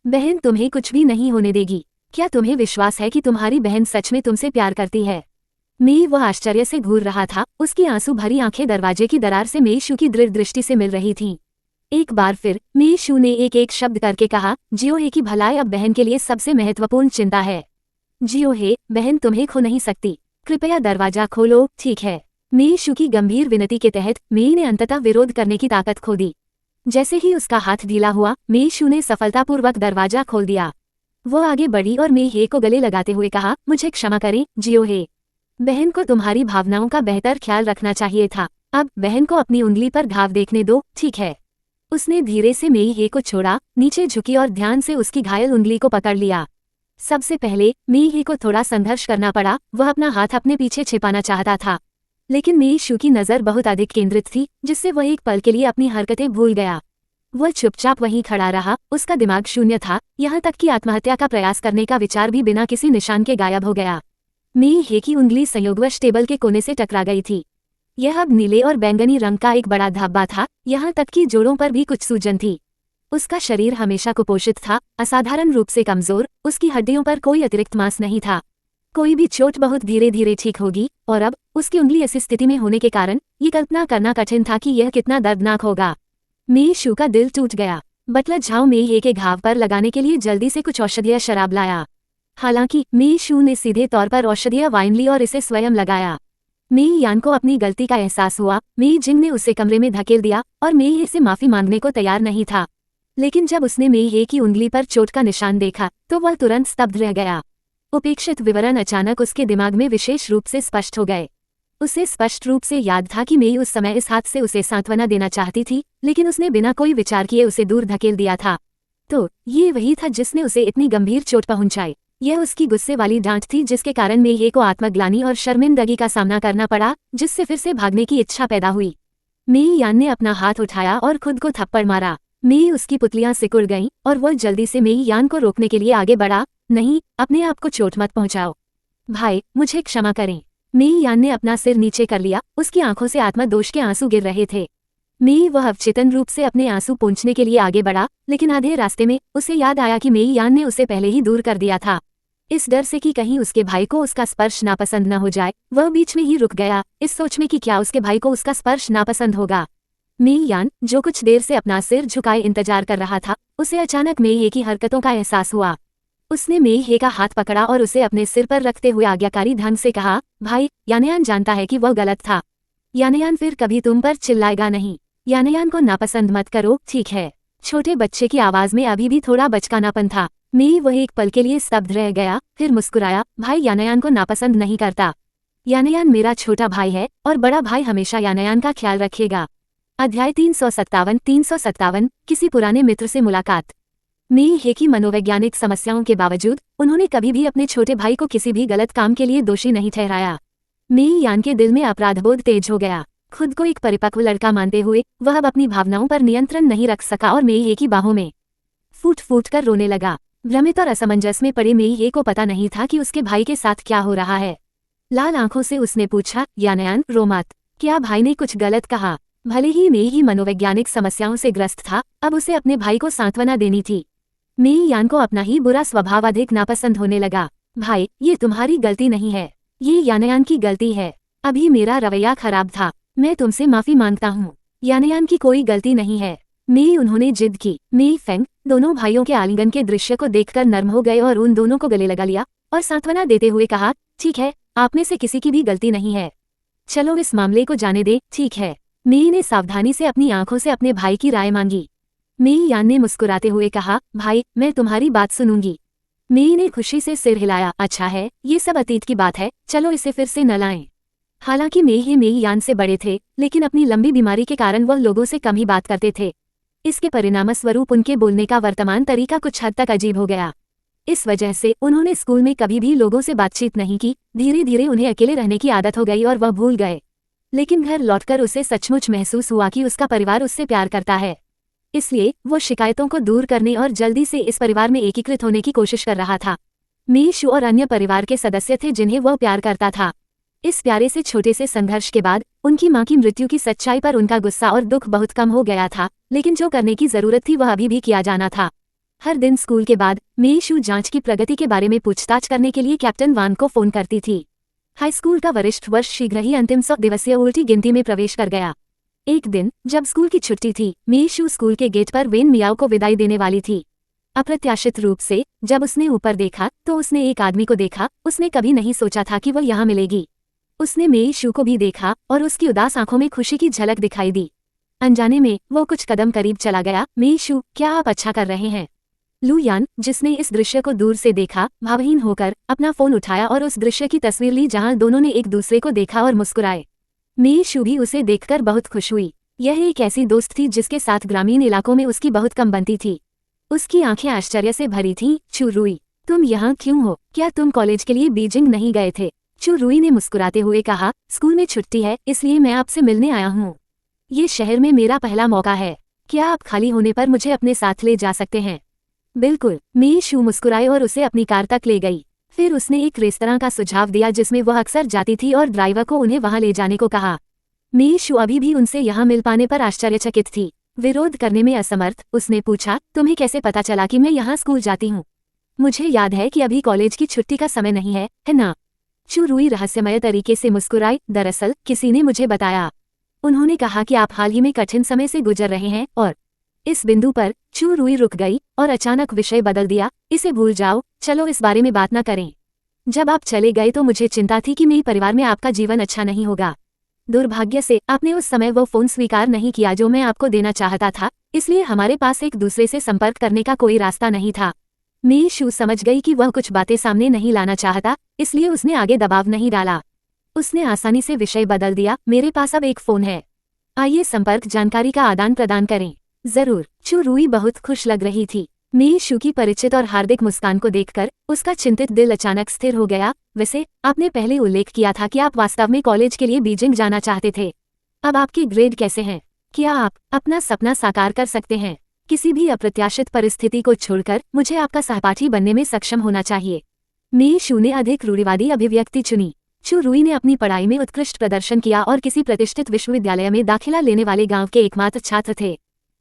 बहन तुम्हें कुछ भी नहीं होने देगी। क्या तुम्हें विश्वास है कि तुम्हारी बहन सच में तुमसे प्यार करती है? मेई वह आश्चर्य से घूर रहा था, उसकी आंसू भरी आंखें दरवाजे की दरार से मेई शू की दृढ़ दृष्टि से मिल रही थीं। एक बार फिर मेई शू ने एक एक शब्द करके कहा, जियो हे की भलाई अब बहन के लिए सबसे महत्वपूर्ण चिंता है। जियो हे, बहन तुम्हें खो नहीं सकती, कृपया दरवाजा खोलो, ठीक है। मेई शू की गंभीर विनती के तहत मेई ने अंततः विरोध करने की ताकत खो दी। जैसे ही उसका हाथ ढीला हुआ, मेई शू ने सफलतापूर्वक दरवाजा खोल दिया। वह आगे बढ़ी और मेई हे को गले लगाते हुए कहा, मुझे क्षमा करें, जियो हे। बहन को तुम्हारी भावनाओं का बेहतर ख्याल रखना चाहिए था। अब बहन को अपनी उंगली पर घाव देखने दो, ठीक है। उसने धीरे से मेई हे को छोड़ा, नीचे झुकी और ध्यान से उसकी घायल उंगली को पकड़ लिया। सबसे पहले मेई हे को थोड़ा संघर्ष करना पड़ा, वह अपना हाथ अपने पीछे छिपाना चाहता था, लेकिन मेई शू की नज़र बहुत अधिक केंद्रित थी, जिससे वह एक पल के लिए अपनी हरकतें भूल गया। वह चुपचाप वहीं खड़ा रहा, उसका दिमाग शून्य था, यहाँ तक कि आत्महत्या का प्रयास करने का विचार भी बिना किसी निशान के गायब हो गया। मेई हे की उंगली संयोगवश टेबल के कोने से टकरा गई थी। यह अब नीले और बैंगनी रंग का एक बड़ा धब्बा था, यहाँ तक कि जोड़ों पर भी कुछ सूजन थी। उसका शरीर हमेशा कुपोषित था, असाधारण रूप से कमजोर, उसकी हड्डियों पर कोई अतिरिक्त मांस नहीं था। कोई भी चोट बहुत धीरे धीरे ठीक होगी, और अब उसकी उंगली ऐसी स्थिति में होने के कारण ये कल्पना करना कठिन था कि यह कितना दर्दनाक होगा। मेई शू का दिल टूट गया। बटलर झाओ मेई हे के घाव पर लगाने के लिए जल्दी से कुछ औषधीय शराब लाया। हालांकि मेई शू ने सीधे तौर पर औषधीय वाइन ली और इसे स्वयं लगाया। मेई यान को अपनी गलती का एहसास हुआ। मेई जिंग ने उसे कमरे में धकेल दिया और मेई हे से माफी मांगने को तैयार नहीं था, लेकिन जब उसने मेई हे की उंगली पर चोट का निशान देखा तो वह तुरंत स्तब्ध रह गया। उपेक्षित विवरण अचानक उसके दिमाग में विशेष रूप से स्पष्ट हो गए। उसे स्पष्ट रूप से याद था कि मेई उस समय इस हाथ से उसे सांत्वना देना चाहती थी, लेकिन उसने बिना कोई विचार किए उसे दूर धकेल दिया था। तो ये वही था जिसने उसे इतनी गंभीर चोट पहुंचाई। यह उसकी गुस्से वाली डांट थी जिसके कारण मेई हे को आत्मग्लानि और शर्मिंदगी का सामना करना पड़ा, जिससे फिर से भागने की इच्छा पैदा हुई। मेई यान ने अपना हाथ उठाया और खुद को थप्पड़ मारा। मेई उसकी पुतलियां सिकुड़ गईं और वह जल्दी से मेई यान को रोकने के लिए आगे बढ़ा। नहीं, अपने आप को चोट मत पहुंचाओ। भाई, मुझे क्षमा करें। मेई यान ने अपना सिर नीचे कर लिया, उसकी आंखों से आत्मदोष के आंसू गिर रहे थे। मेई वह अवचेतन रूप से अपने आंसू पोंछने के लिए आगे बढ़ा, लेकिन आधे रास्ते में उसे याद आया कि मेई यान ने उसे पहले ही दूर कर दिया था। इस डर से कि कहीं उसके भाई को उसका स्पर्श नापसंद न हो जाए, वह बीच में ही रुक गया, इस सोच में कि क्या उसके भाई को उसका स्पर्श नापसंद होगा। मेई यान, जो कुछ देर से अपना सिर झुकाए इंतजार कर रहा था, उसे अचानक मेई हे की हरकतों का एहसास हुआ। उसने मेई हे का हाथ पकड़ा और उसे अपने सिर पर रखते हुए आज्ञाकारी ढंग से कहा, भाई, यानयान जानता है कि वह गलत था। यानयान फिर कभी तुम पर चिल्लाएगा नहीं। यानयान को नापसंद मत करो, ठीक है। छोटे बच्चे की आवाज में अभी भी थोड़ा बचकानापन था। मेई वह एक पल के लिए स्तब्ध रह गया, फिर मुस्कुराया, भाई यानयान को नापसंद नहीं करता। यानयान मेरा छोटा भाई है और बड़ा भाई हमेशा यानयान का ख्याल रखेगा। अध्याय 357 किसी पुराने मित्र से मुलाकात। मेई हे की मनोवैज्ञानिक समस्याओं के बावजूद उन्होंने कभी भी अपने छोटे भाई को किसी भी गलत काम के लिए दोषी नहीं ठहराया। मेई यान के दिल में अपराधबोध तेज हो गया। खुद को एक परिपक्व लड़का मानते हुए वह अब अपनी भावनाओं पर नियंत्रण नहीं रख सका और मेई हे की बाहों में फूट फूट कर रोने लगा। भ्रमित और असमंजस में पड़े मेई हे को पता नहीं था कि उसके भाई के साथ क्या हो रहा है। लाल आंखों से उसने पूछा, यानयान, रो मत। क्या भाई ने कुछ गलत कहा? भले ही मेई ही मनोवैज्ञानिक समस्याओं से ग्रस्त था, अब उसे अपने भाई को सांत्वना देनी थी। मेई यान को अपना ही बुरा स्वभाव अधिक नापसंद होने लगा। भाई, ये तुम्हारी गलती नहीं है, ये यानयान की गलती है। अभी मेरा रवैया खराब था, मैं तुमसे माफी मांगता हूँ। यानयान की कोई गलती नहीं है। मेई उन्होंने जिद की। मेई फेंग दोनों भाइयों के आलिंगन के दृश्य को देखकर नर्म हो गए और उन दोनों को गले लगा लिया और सांत्वना देते हुए कहा, ठीक है, आप में से किसी की भी गलती नहीं है। चलो इस मामले को जाने दे, ठीक है। मेई ने सावधानी से अपनी आंखों से अपने भाई की राय मांगी। मेई यान ने मुस्कुराते हुए कहा, भाई, मैं तुम्हारी बात सुनूंगी। मेई ने खुशी से सिर हिलाया, अच्छा है, ये सब अतीत की बात है, चलो इसे फिर से न लाएं। हालांकि मेई यान से बड़े थे, लेकिन अपनी लंबी बीमारी के कारण वह लोगों से कम ही बात करते थे। इसके परिणामस्वरूप उनके बोलने का वर्तमान तरीका कुछ हद तक अजीब हो गया। इस वजह से उन्होंने स्कूल में कभी भी लोगों से बातचीत नहीं की। धीरे धीरे उन्हें अकेले रहने की आदत हो गई और वह भूल गए। लेकिन घर लौटकर उसे सचमुच महसूस हुआ कि उसका परिवार उससे प्यार करता है। इसलिए वो शिकायतों को दूर करने और जल्दी से इस परिवार में एकीकृत होने की कोशिश कर रहा था। मेई शू और अन्य परिवार के सदस्य थे जिन्हें वह प्यार करता था। इस प्यारे से छोटे से संघर्ष के बाद उनकी मां की मृत्यु की सच्चाई पर उनका गुस्सा और दुख बहुत कम हो गया था, लेकिन जो करने की जरूरत थी वह अभी भी किया जाना था। हर दिन स्कूल के बाद मेई शू जांच की प्रगति के बारे में पूछताछ करने के लिए कैप्टन वान को फोन करती थी। हाई स्कूल का वरिष्ठ वर्ष शीघ्र ही अंतिम 100 दिवसीय उल्टी गिनती में प्रवेश कर गया। एक दिन जब स्कूल की छुट्टी थी, मेई शू स्कूल के गेट पर वेन मियाओ को विदाई देने वाली थी। अप्रत्याशित रूप से जब उसने ऊपर देखा तो उसने एक आदमी को देखा। उसने कभी नहीं सोचा था कि वह यहाँ मिलेगी। उसने मेई शू को भी देखा और उसकी उदास आंखों में खुशी की झलक दिखाई दी। अनजाने में वो कुछ कदम करीब चला गया। मेई शू, क्या आप अच्छा कर रहे हैं? लू यान, जिसने इस दृश्य को दूर से देखा, भावहीन होकर अपना फोन उठाया और उस दृश्य की तस्वीर ली जहां दोनों ने एक दूसरे को देखा और मुस्कुराए। मेई शू भी उसे देखकर बहुत खुश हुई। यह एक ऐसी दोस्त थी जिसके साथ ग्रामीण इलाकों में उसकी बहुत कम बनती थी। उसकी आंखें आश्चर्य से भरी थीं। चू रुई, तुम यहाँ क्यों हो? क्या तुम कॉलेज के लिए बीजिंग नहीं गए थे? चू रुई ने मुस्कुराते हुए कहा, स्कूल में छुट्टी है, इसलिए मैं आपसे मिलने आया हूँ। ये शहर में मेरा पहला मौका है। क्या आप खाली होने पर मुझे अपने साथ ले जा सकते हैं? बिल्कुल। मेई शू मुस्कुराए और उसे अपनी कार तक ले गई। फिर उसने एक रेस्तरां का सुझाव दिया जिसमें वह अक्सर जाती थी और ड्राइवर को उन्हें वहां ले जाने को कहा। मेई शू अभी भी उनसे यहाँ मिल पाने पर आश्चर्यचकित थी। विरोध करने में असमर्थ, उसने पूछा, तुम्हें कैसे पता चला कि मैं यहाँ स्कूल जाती हूँ? मुझे याद है कि अभी कॉलेज की छुट्टी का समय नहीं है ना? चू रुई रहस्यमय तरीके से मुस्कुराई, दरअसल किसी ने मुझे बताया। उन्होंने कहा कि आप हाल ही में कठिन समय से गुजर रहे हैं। और इस बिंदु पर चू रुई रुक गई और अचानक विषय बदल दिया। इसे भूल जाओ, चलो इस बारे में बात न करें। जब आप चले गए तो मुझे चिंता थी कि मेरे परिवार में आपका जीवन अच्छा नहीं होगा। दुर्भाग्य से आपने उस समय वो फोन स्वीकार नहीं किया जो मैं आपको देना चाहता था, इसलिए हमारे पास एक दूसरे से संपर्क करने का कोई रास्ता नहीं था। मेई शू समझ गई कि वह कुछ बातें सामने नहीं लाना चाहता, इसलिए उसने आगे दबाव नहीं डाला। उसने आसानी से विषय बदल दिया, मेरे पास अब एक फोन है, आइए संपर्क जानकारी का आदान प्रदान करें। जरूर। चू रुई बहुत खुश लग रही थी। मेई शू की परिचित और हार्दिक मुस्कान को देखकर उसका चिंतित दिल अचानक स्थिर हो गया। वैसे आपने पहले उल्लेख किया था कि आप वास्तव में कॉलेज के लिए बीजिंग जाना चाहते थे। अब आपके ग्रेड कैसे हैं? क्या आप अपना सपना साकार कर सकते हैं? किसी भी अप्रत्याशित परिस्थिति को छोड़कर मुझे आपका सहपाठी बनने में सक्षम होना चाहिए। मी शू ने अधिक रूढ़िवादी अभिव्यक्ति चुनी। चू रुई ने अपनी पढ़ाई में उत्कृष्ट प्रदर्शन किया और किसी प्रतिष्ठित विश्वविद्यालय में दाखिला लेने वाले गांव के एकमात्र छात्र थे।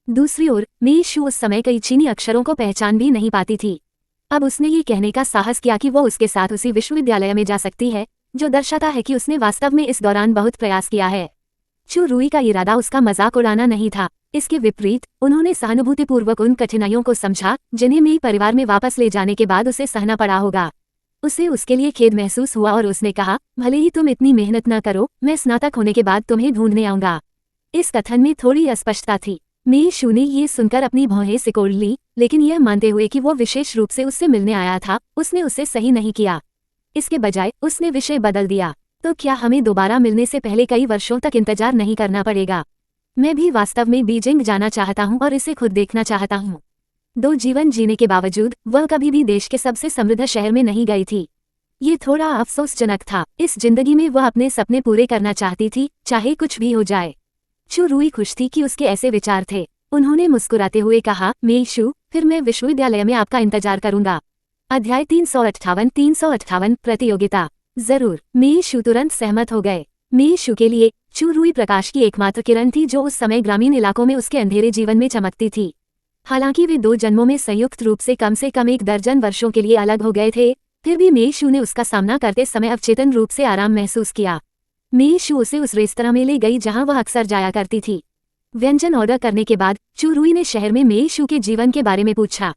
दूसरी ओर मी शू उस समय कई चीनी अक्षरों को पहचान भी नहीं पाती थी। अब उसने ये कहने का साहस किया कि वो उसके साथ उसी विश्वविद्यालय में जा सकती है, जो दर्शाता है कि उसने वास्तव में इस दौरान बहुत प्रयास किया है। चू रुई का इरादा उसका मजाक उड़ाना नहीं था। इसके विपरीत उन्होंने सहानुभूतिपूर्वक उन कठिनाइयों को समझा जिन्हें मी परिवार में वापस ले जाने के बाद उसे सहना पड़ा होगा। उसे उसके लिए खेद महसूस हुआ और उसने कहा, भले ही तुम इतनी मेहनत न करो, मैं स्नातक होने के बाद तुम्हें ढूंढने आऊंगा। इस कथन में थोड़ी अस्पष्टता थी। मी शू ने ये सुनकर अपनी भौहें सिकोड़ ली, लेकिन यह मानते हुए कि वो विशेष रूप से उससे मिलने आया था, उसने उसे सही नहीं किया। इसके बजाय उसने विषय बदल दिया। तो क्या हमें दोबारा मिलने से पहले कई वर्षों तक इंतजार नहीं करना पड़ेगा? मैं भी वास्तव में बीजिंग जाना चाहता हूँ और इसे खुद देखना चाहता हूँ। 2 जीवन जीने के बावजूद वह कभी भी देश के सबसे समृद्ध शहर में नहीं गई थी। ये थोड़ा अफसोसजनक था। इस जिंदगी में वह अपने सपने पूरे करना चाहती थी, चाहे कुछ भी हो जाए। चू रुई खुश थी कि उसके ऐसे विचार थे। उन्होंने मुस्कुराते हुए कहा, मी शू, फिर मैं विश्वविद्यालय में आपका इंतजार करूंगा। अध्याय 358 प्रतियोगिता। जरूर। मी शू तुरंत सहमत हो गए। मी शू के लिए चू रुई प्रकाश की एकमात्र किरण थी जो उस समय ग्रामीण इलाकों में उसके अंधेरे जीवन में चमकती थी। हालांकि वे 2 जन्मों में संयुक्त रूप से कम 1 दर्जन वर्षों के लिए अलग हो गए थे, फिर भी मी शू ने उसका सामना करते समय अवचेतन रूप से आराम महसूस किया। मी शू उसे उस रेस्तरां में ले गई जहां वह अक्सर जाया करती थी। व्यंजन ऑर्डर करने के बाद चू रुई ने शहर में मी शू के जीवन के बारे में पूछा।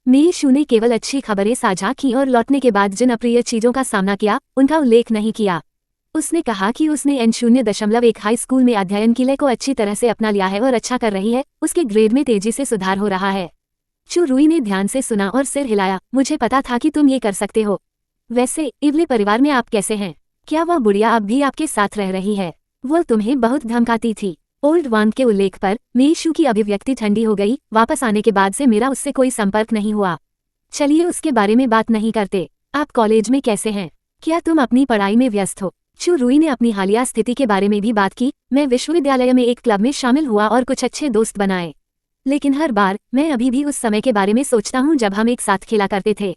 मी शू ने केवल अच्छी खबरें साझा की और लौटने के बाद जिन अप्रिय चीजों का सामना किया उनका उल्लेख नहीं किया। उसने कहा कि उसने N0.1 हाई स्कूल में अध्ययन किले को अच्छी तरह से अपना लिया है और अच्छा कर रही है, उसके ग्रेड में तेजी से सुधार हो रहा है। चू रुई ने ध्यान से सुना और सिर हिलाया। मुझे पता था कि तुम ये कर सकते हो। वैसे इवले परिवार में आप कैसे हैं? क्या वह बुढ़िया अब भी आपके साथ रह रही है? वह तुम्हें बहुत धमकाती थी। ओल्ड वांग के उल्लेख पर मी शू की अभिव्यक्ति ठंडी हो गई। वापस आने के बाद से मेरा उससे कोई संपर्क नहीं हुआ। चलिए उसके बारे में बात नहीं करते। आप कॉलेज में कैसे हैं? क्या तुम अपनी पढ़ाई में व्यस्त हो? चू रुई ने अपनी हालिया स्थिति के बारे में भी बात की। मैं विश्वविद्यालय में एक क्लब में शामिल हुआ और कुछ अच्छे दोस्त बनाए, लेकिन हर बार मैं अभी भी उस समय के बारे में सोचता हूँ जब हम एक साथ खेला करते थे।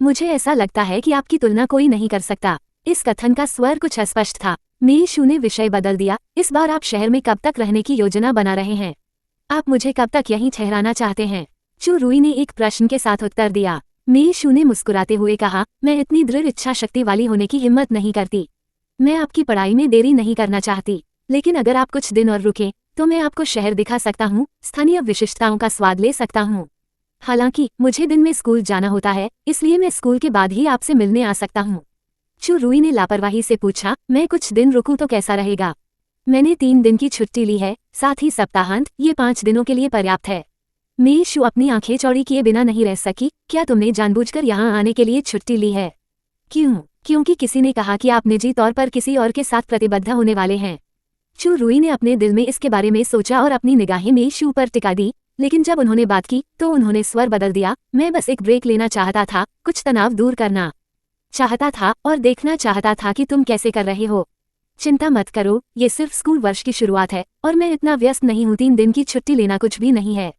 मुझे ऐसा लगता है कि आपकी तुलना कोई नहीं कर सकता। इस कथन का स्वर कुछ अस्पष्ट था। मी शू ने विषय बदल दिया। इस बार आप शहर में कब तक रहने की योजना बना रहे हैं? आप मुझे कब तक यहीं ठहराना चाहते हैं? चू रुई ने एक प्रश्न के साथ उत्तर दिया। मी शू ने मुस्कुराते हुए कहा, मैं इतनी दृढ़ इच्छा शक्ति वाली होने की हिम्मत नहीं करती। मैं आपकी पढ़ाई में देरी नहीं करना चाहती, लेकिन अगर आप कुछ दिन और रुके तो मैं आपको शहर दिखा सकता हूँ, स्थानीय विशिष्टताओं का स्वाद ले सकता हूँ। हालांकि मुझे दिन में स्कूल जाना होता है, इसलिए मैं स्कूल के बाद ही आपसे मिलने आ सकता हूँ। चू रुई ने लापरवाही से पूछा, मैं कुछ दिन रुकूं तो कैसा रहेगा? मैंने 3 दिन की छुट्टी ली है, साथ ही सप्ताहांत, ये 5 दिनों के लिए पर्याप्त है। मी शू अपनी आंखें चौड़ी किए बिना नहीं रह सकी। क्या तुमने जानबूझकर यहाँ आने के लिए छुट्टी ली है? क्यों? क्योंकि किसी ने कहा कि आप निजी तौर पर किसी और के साथ प्रतिबद्ध होने वाले हैं। चू रुई ने अपने दिल में इसके बारे में सोचा और अपनी निगाहें मी शू पर टिका दी, लेकिन जब उन्होंने बात की तो उन्होंने स्वर बदल दिया। मैं बस एक ब्रेक लेना चाहता था, कुछ तनाव दूर करना चाहता था और देखना चाहता था कि तुम कैसे कर रहे हो। चिंता मत करो, ये सिर्फ स्कूल वर्ष की शुरुआत है और मैं इतना व्यस्त नहीं हूँ। 3 दिन की छुट्टी लेना कुछ भी नहीं है।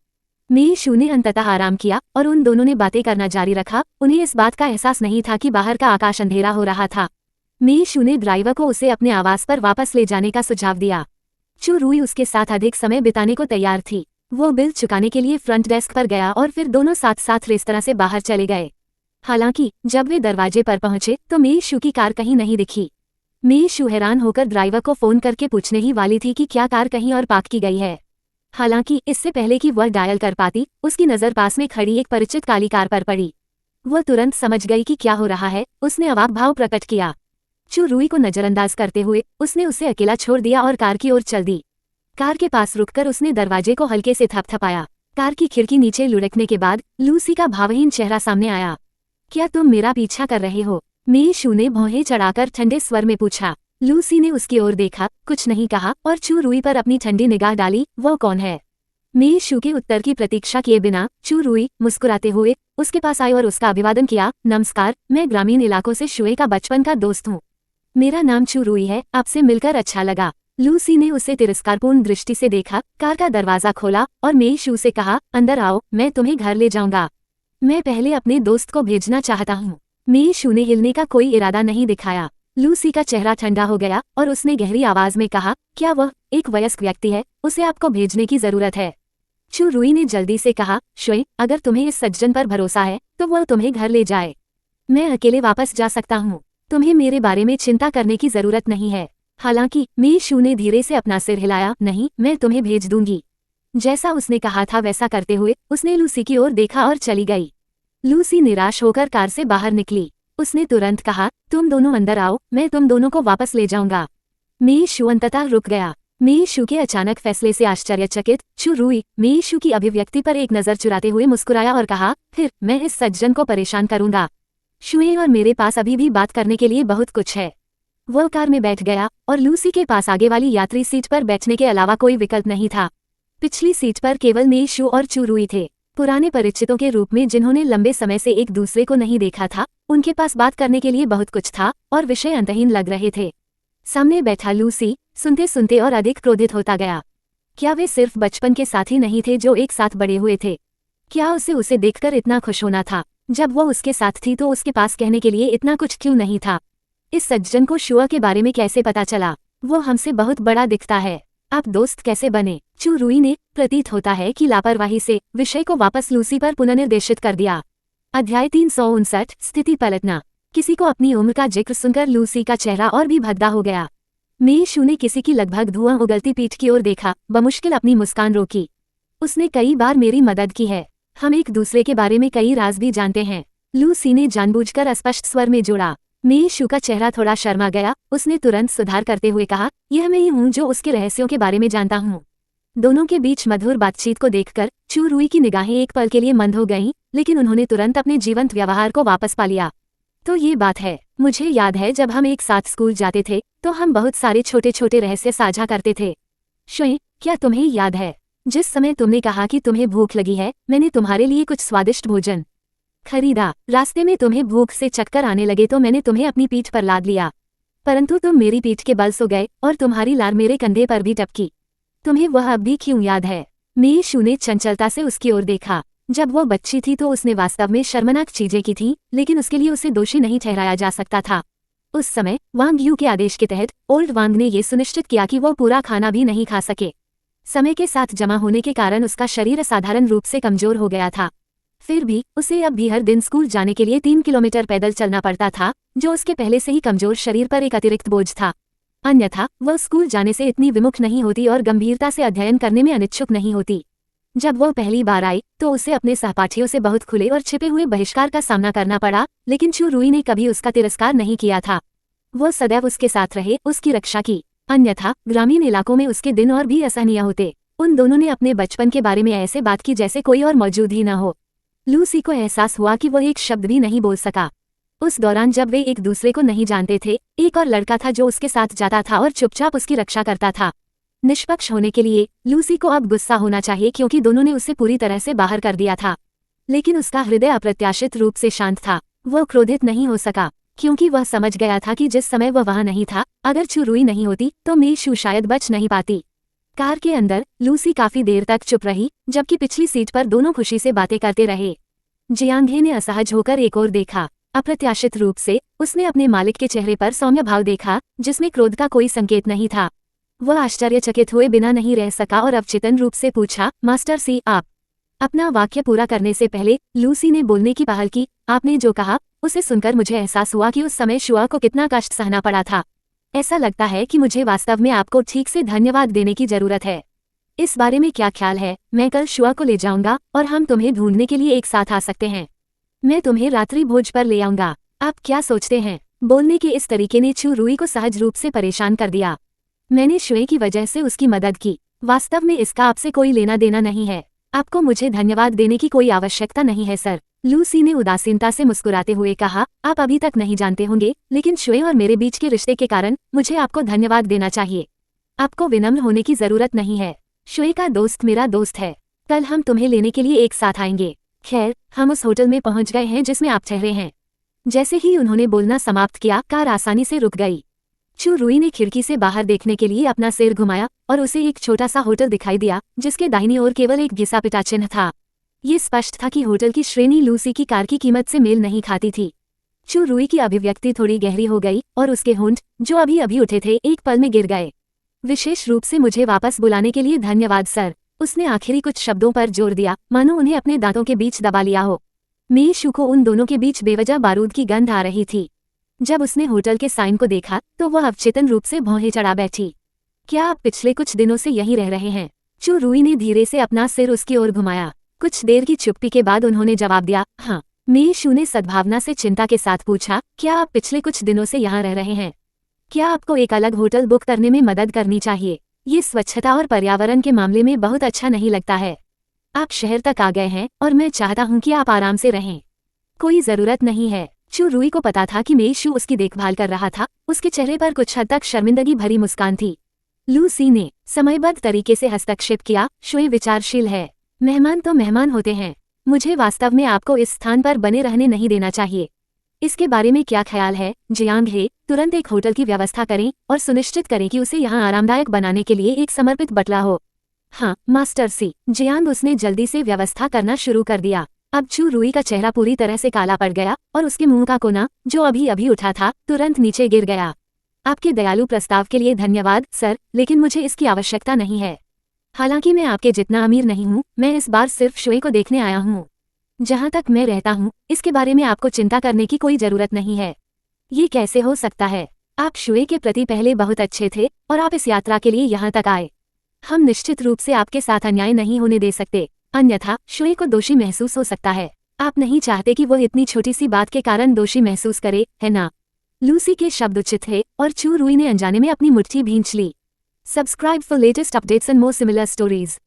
मी शू ने अंततः आराम किया और उन दोनों ने बातें करना जारी रखा। उन्हें इस बात का एहसास नहीं था कि बाहर का आकाश अंधेरा हो रहा था। मी शू ने ड्राइवर को उसे अपने आवास पर वापस ले जाने का सुझाव दिया। चू रुई उसके साथ अधिक समय बिताने को तैयार थी। वो बिल चुकाने के लिए फ्रंट डेस्क पर गया और फिर दोनों साथ साथ रेस्तरां से बाहर चले गए। हालांकि जब वे दरवाजे पर पहुंचे तो मी शू की कार कहीं नहीं दिखी। मी शू हैरान होकर ड्राइवर को फोन करके पूछने ही वाली थी कि क्या कार कहीं और पार्क की गई है। हालांकि इससे पहले कि वह डायल कर पाती, उसकी नज़र पास में खड़ी एक परिचित काली कार पर पड़ी। वह तुरंत समझ गई कि क्या हो रहा है। उसने अवाक भाव प्रकट किया। चू रुई को नजरअंदाज करते हुए उसने उसे अकेला छोड़ दिया और कार की ओर चल दी। कार के पास रुककर उसने दरवाजे को हल्के से थपथपाया। कार की खिड़की नीचे लुढ़कने के बाद लूसी का भावहीन चेहरा सामने आया। क्या तुम मेरा पीछा कर रहे हो? मी शू ने भौहें चढ़ाकर ठंडे स्वर में पूछा। लूसी ने उसकी ओर देखा, कुछ नहीं कहा और चू रुई पर अपनी ठंडी निगाह डाली। वो कौन है? मी शू के उत्तर की प्रतीक्षा किए बिना चू रुई मुस्कुराते हुए उसके पास आई और उसका अभिवादन किया। नमस्कार, मैं ग्रामीण इलाकों से शुए का बचपन का दोस्त हूँ। मेरा नाम चू रुई है, आपसे मिलकर अच्छा लगा। लूसी ने उसे तिरस्कारपूर्ण दृष्टि से देखा, कार का दरवाजा खोला और मेई शू से कहा, अंदर आओ, मैं तुम्हें घर ले जाऊंगा। मैं पहले अपने दोस्त को भेजना चाहता हूँ। मेई शू ने हिलने का कोई इरादा नहीं दिखाया। लूसी का चेहरा ठंडा हो गया और उसने गहरी आवाज में कहा, क्या वह एक वयस्क व्यक्ति है? उसे आपको भेजने की जरूरत है। चू रुई ने जल्दी से कहा, शुए, अगर तुम्हें इस सज्जन पर भरोसा है तो वह तुम्हें घर ले जाए। मैं अकेले वापस जा सकता हूँ। तुम्हें मेरे बारे में चिंता करने की जरूरत नहीं है। हालांकि मेई शू ने धीरे से अपना सिर हिलाया, नहीं, मैं तुम्हें भेज दूंगी। जैसा उसने कहा था वैसा करते हुए उसने लूसी की ओर देखा और चली गई। लूसी निराश होकर कार से बाहर निकली। उसने तुरंत कहा, तुम दोनों अंदर आओ, मैं तुम दोनों को वापस ले जाऊंगा। मेई शू अंततः रुक गया। मेई शू के अचानक फैसले से आश्चर्यचकित चू रुई मेई शू की अभिव्यक्ति पर एक नजर चुराते हुए मुस्कुराया और कहा, फिर मैं इस सज्जन को परेशान करूंगा। शुए और मेरे पास अभी भी बात करने के लिए बहुत कुछ है। वह कार में बैठ गया और लूसी के पास आगे वाली यात्री सीट पर बैठने के अलावा कोई विकल्प नहीं था। पिछली सीट पर केवल मेई शू और चू रुई थे। पुराने परिचितों के रूप में जिन्होंने लंबे समय से एक दूसरे को नहीं देखा था, उनके पास बात करने के लिए बहुत कुछ था और विषय अंतहीन लग रहे थे। सामने बैठा लूसी सुनते सुनते और अधिक क्रोधित होता गया। क्या वे सिर्फ बचपन के साथी नहीं थे जो एक साथ बड़े हुए थे? क्या उसे देखकर इतना खुश होना था? जब वो उसके साथ थी तो उसके पास कहने के लिए इतना कुछ क्यों नहीं था? इस सज्जन को शुआ के बारे में कैसे पता चला? वो हमसे बहुत बड़ा दिखता है। आप दोस्त कैसे बने? चू रुई ने प्रतीत होता है कि लापरवाही से विषय को वापस लूसी पर पुनर्निर्देशित कर दिया। अध्याय 359 स्थिति पलटना। किसी को अपनी उम्र का जिक्र सुनकर लूसी का चेहरा और भी भद्दा हो गया। मेई शू ने किसी की लगभग धुआं उगलती पीठ की ओर देखा, बमुश्किल अपनी मुस्कान रोकी। उसने कई बार मेरी मदद की है। हम एक दूसरे के बारे में कई राज भी जानते हैं। लूसी ने जानबूझकर अस्पष्ट स्वर में जोड़ा। मेई शू का चेहरा थोड़ा शर्मा गया। उसने तुरंत सुधार करते हुए कहा, यह मैं ही हूँ जो उसके रहस्यों के बारे में जानता हूँ। दोनों के बीच मधुर बातचीत को देखकर चू रुई की निगाहें एक पल के लिए मंद हो गईं, लेकिन उन्होंने तुरंत अपने जीवंत व्यवहार को वापस पा लिया। तो ये बात है, मुझे याद है जब हम एक साथ स्कूल जाते थे तो हम बहुत सारे छोटे छोटे रहस्य साझा करते थे। शुए, क्या तुम्हें याद है जिस समय तुमने कहा कि तुम्हें भूख लगी है, मैंने तुम्हारे लिए कुछ स्वादिष्ट भोजन खरीदा। रास्ते में तुम्हें भूख से चक्कर आने लगे तो मैंने तुम्हें अपनी पीठ पर लाद लिया, परंतु तुम मेरी पीठ के बल सो गए और तुम्हारी लार मेरे कंधे पर भी टपकी। तुम्हें वह अब भी क्यों याद है? मेई शू ने चंचलता से उसकी ओर देखा। जब वो बच्ची थी तो उसने वास्तव में शर्मनाक चीजें की थीं, लेकिन उसके लिए उसे दोषी नहीं ठहराया जा सकता था। उस समय वांग यू के आदेश के तहत ओल्ड वांग ने ये सुनिश्चित किया कि वो पूरा खाना भी नहीं खा सके। समय के साथ जमा होने के कारण उसका शरीर असाधारण रूप से कमजोर हो गया था। फिर भी उसे अब भी हर दिन स्कूल जाने के लिए 3 किलोमीटर पैदल चलना पड़ता था, जो उसके पहले से ही कमजोर शरीर पर एक अतिरिक्त बोझ था। अन्यथा वह स्कूल जाने से इतनी विमुख नहीं होती और गंभीरता से अध्ययन करने में अनिच्छुक नहीं होती। जब वह पहली बार आई तो उसे अपने सहपाठियों से बहुत खुले और छिपे हुए बहिष्कार का सामना करना पड़ा, लेकिन चू रुई ने कभी उसका तिरस्कार नहीं किया था। वह सदैव उसके साथ रहे, उसकी रक्षा की। अन्यथा ग्रामीण इलाकों में उसके दिन और भी असहनीय होते। उन दोनों ने अपने बचपन के बारे में ऐसे बात की जैसे कोई और मौजूद ही न हो। लूसी को एहसास हुआ कि वह एक शब्द भी नहीं बोल सका। उस दौरान जब वे एक दूसरे को नहीं जानते थे, एक और लड़का था जो उसके साथ जाता था और चुपचाप उसकी रक्षा करता था। निष्पक्ष होने के लिए लूसी को अब गुस्सा होना चाहिए क्योंकि दोनों ने उसे पूरी तरह से बाहर कर दिया था, लेकिन उसका हृदय अप्रत्याशित रूप से शांत था। वह क्रोधित नहीं हो सका क्योंकि वह समझ गया था कि जिस समय वह वहां नहीं था, अगर चू रुई नहीं होती तो मेई शू शायद बच नहीं पाती। कार के अंदर लूसी काफी देर तक चुप रही, जबकि पिछली सीट पर दोनों खुशी से बातें करते रहे। जियांगे ने असहज होकर एक ओर देखा। अप्रत्याशित रूप से उसने अपने मालिक के चेहरे पर सौम्य भाव देखा, जिसमें क्रोध का कोई संकेत नहीं था। वह आश्चर्यचकित हुए बिना नहीं रह सका और अवचेतन रूप से पूछा, मास्टर सी, आप? अपना वाक्य पूरा करने से पहले लूसी ने बोलने की पहल की। आपने जो कहा उसे सुनकर मुझे एहसास हुआ कि उस समय शुआ को कितना कष्ट सहना पड़ा था। ऐसा लगता है कि मुझे वास्तव में आपको ठीक से धन्यवाद देने की जरूरत है। इस बारे में क्या ख्याल है? मैं कल शुआ को ले जाऊंगा और हम तुम्हें ढूंढने के लिए एक साथ आ सकते हैं। मैं तुम्हें रात्रि भोज पर ले आऊंगा। आप क्या सोचते हैं? बोलने के इस तरीके ने चू रुई को सहज रूप से परेशान कर दिया। मैंने शुए की वजह से उसकी मदद की। वास्तव में इसका आपसे कोई लेना देना नहीं है। आपको मुझे धन्यवाद देने की कोई आवश्यकता नहीं है सर। लूसी ने उदासीनता से मुस्कुराते हुए कहा, आप अभी तक नहीं जानते होंगे, लेकिन शुए और मेरे बीच के रिश्ते के कारण मुझे आपको धन्यवाद देना चाहिए। आपको विनम्र होने की जरूरत नहीं है। शुए का दोस्त मेरा दोस्त है। कल हम तुम्हें लेने के लिए एक साथ आएंगे। खैर, हम उस होटल में पहुंच गए हैं जिसमें आप ठहरे हैं। जैसे ही उन्होंने बोलना समाप्त किया, कार आसानी से रुक गई। चू रुई ने खिड़की से बाहर देखने के लिए अपना सिर घुमाया और उसे एक छोटा सा होटल दिखाई दिया जिसके दाहिनी ओर केवल एक घिसा पिटा चिन्ह था। ये स्पष्ट था कि होटल की श्रेणी लूसी की कार की कीमत से मेल नहीं खाती थी। चू रुई की अभिव्यक्ति थोड़ी गहरी हो गई और उसके होंठ, जो अभी अभी उठे थे, एक पल में गिर गए। विशेष रूप से मुझे वापस बुलाने के लिए धन्यवाद सर। उसने आखिरी कुछ शब्दों पर जोर दिया, मानो उन्हें अपने दांतों के बीच दबा लिया हो। मेई शू को उन दोनों के बीच बेवजह बारूद की गंध आ रही थी। जब उसने होटल के साइन को देखा तो वह अवचेतन रूप से भौहें चढ़ा बैठी। क्या आप पिछले कुछ दिनों से यहीं रह रहे हैं? चू रुई ने धीरे से अपना सिर उसकी ओर घुमाया। कुछ देर की चुप्पी के बाद उन्होंने जवाब दिया, हाँ। मेई शू ने सद्भावना से चिंता के साथ पूछा, क्या आप पिछले कुछ दिनों से यहाँ रह रहे हैं? क्या आपको एक अलग होटल बुक करने में मदद करनी चाहिए? ये स्वच्छता और पर्यावरण के मामले में बहुत अच्छा नहीं लगता है। आप शहर तक आ गए हैं और मैं चाहता हूँ कि आप आराम से रहें। कोई जरूरत नहीं है। चू रुई को पता था कि मेई शू उसकी देखभाल कर रहा था। उसके चेहरे पर कुछ हद तक शर्मिंदगी भरी मुस्कान थी। लूसी ने समयबद्ध तरीके से हस्तक्षेप किया, शुए विचारशील है। मेहमान तो मेहमान होते हैं। मुझे वास्तव में आपको इस स्थान पर बने रहने नहीं देना चाहिए। इसके बारे में क्या ख्याल है जियांग हे? तुरंत एक होटल की व्यवस्था करें और सुनिश्चित करें कि उसे यहाँ आरामदायक बनाने के लिए एक समर्पित बटला हो। हाँ मास्टर सी। जियांग उसने जल्दी से व्यवस्था करना शुरू कर दिया। अब चू रुई का चेहरा पूरी तरह से काला पड़ गया और उसके मुंह का कोना, जो अभी अभी उठा था, तुरंत नीचे गिर गया। आपके दयालु प्रस्ताव के लिए धन्यवाद सर, लेकिन मुझे इसकी आवश्यकता नहीं है। हालांकि मैं आपके जितना अमीर नहीं हूँ, मैं इस बार सिर्फ शुए को देखने आया हूँ। जहाँ तक मैं रहता हूँ, इसके बारे में आपको चिंता करने की कोई जरूरत नहीं है। ये कैसे हो सकता है? आप शुए के प्रति पहले बहुत अच्छे थे और आप इस यात्रा के लिए यहाँ तक आए। हम निश्चित रूप से आपके साथ अन्याय नहीं होने दे सकते, अन्यथा शुए को दोषी महसूस हो सकता है। आप नहीं चाहते कि वो इतनी छोटी सी बात के कारण दोषी महसूस करे, है ना? लूसी के शब्द उचित थे और चू रुई ने अनजाने में अपनी मुट्ठी भींच ली। Subscribe for latest updates and more similar stories.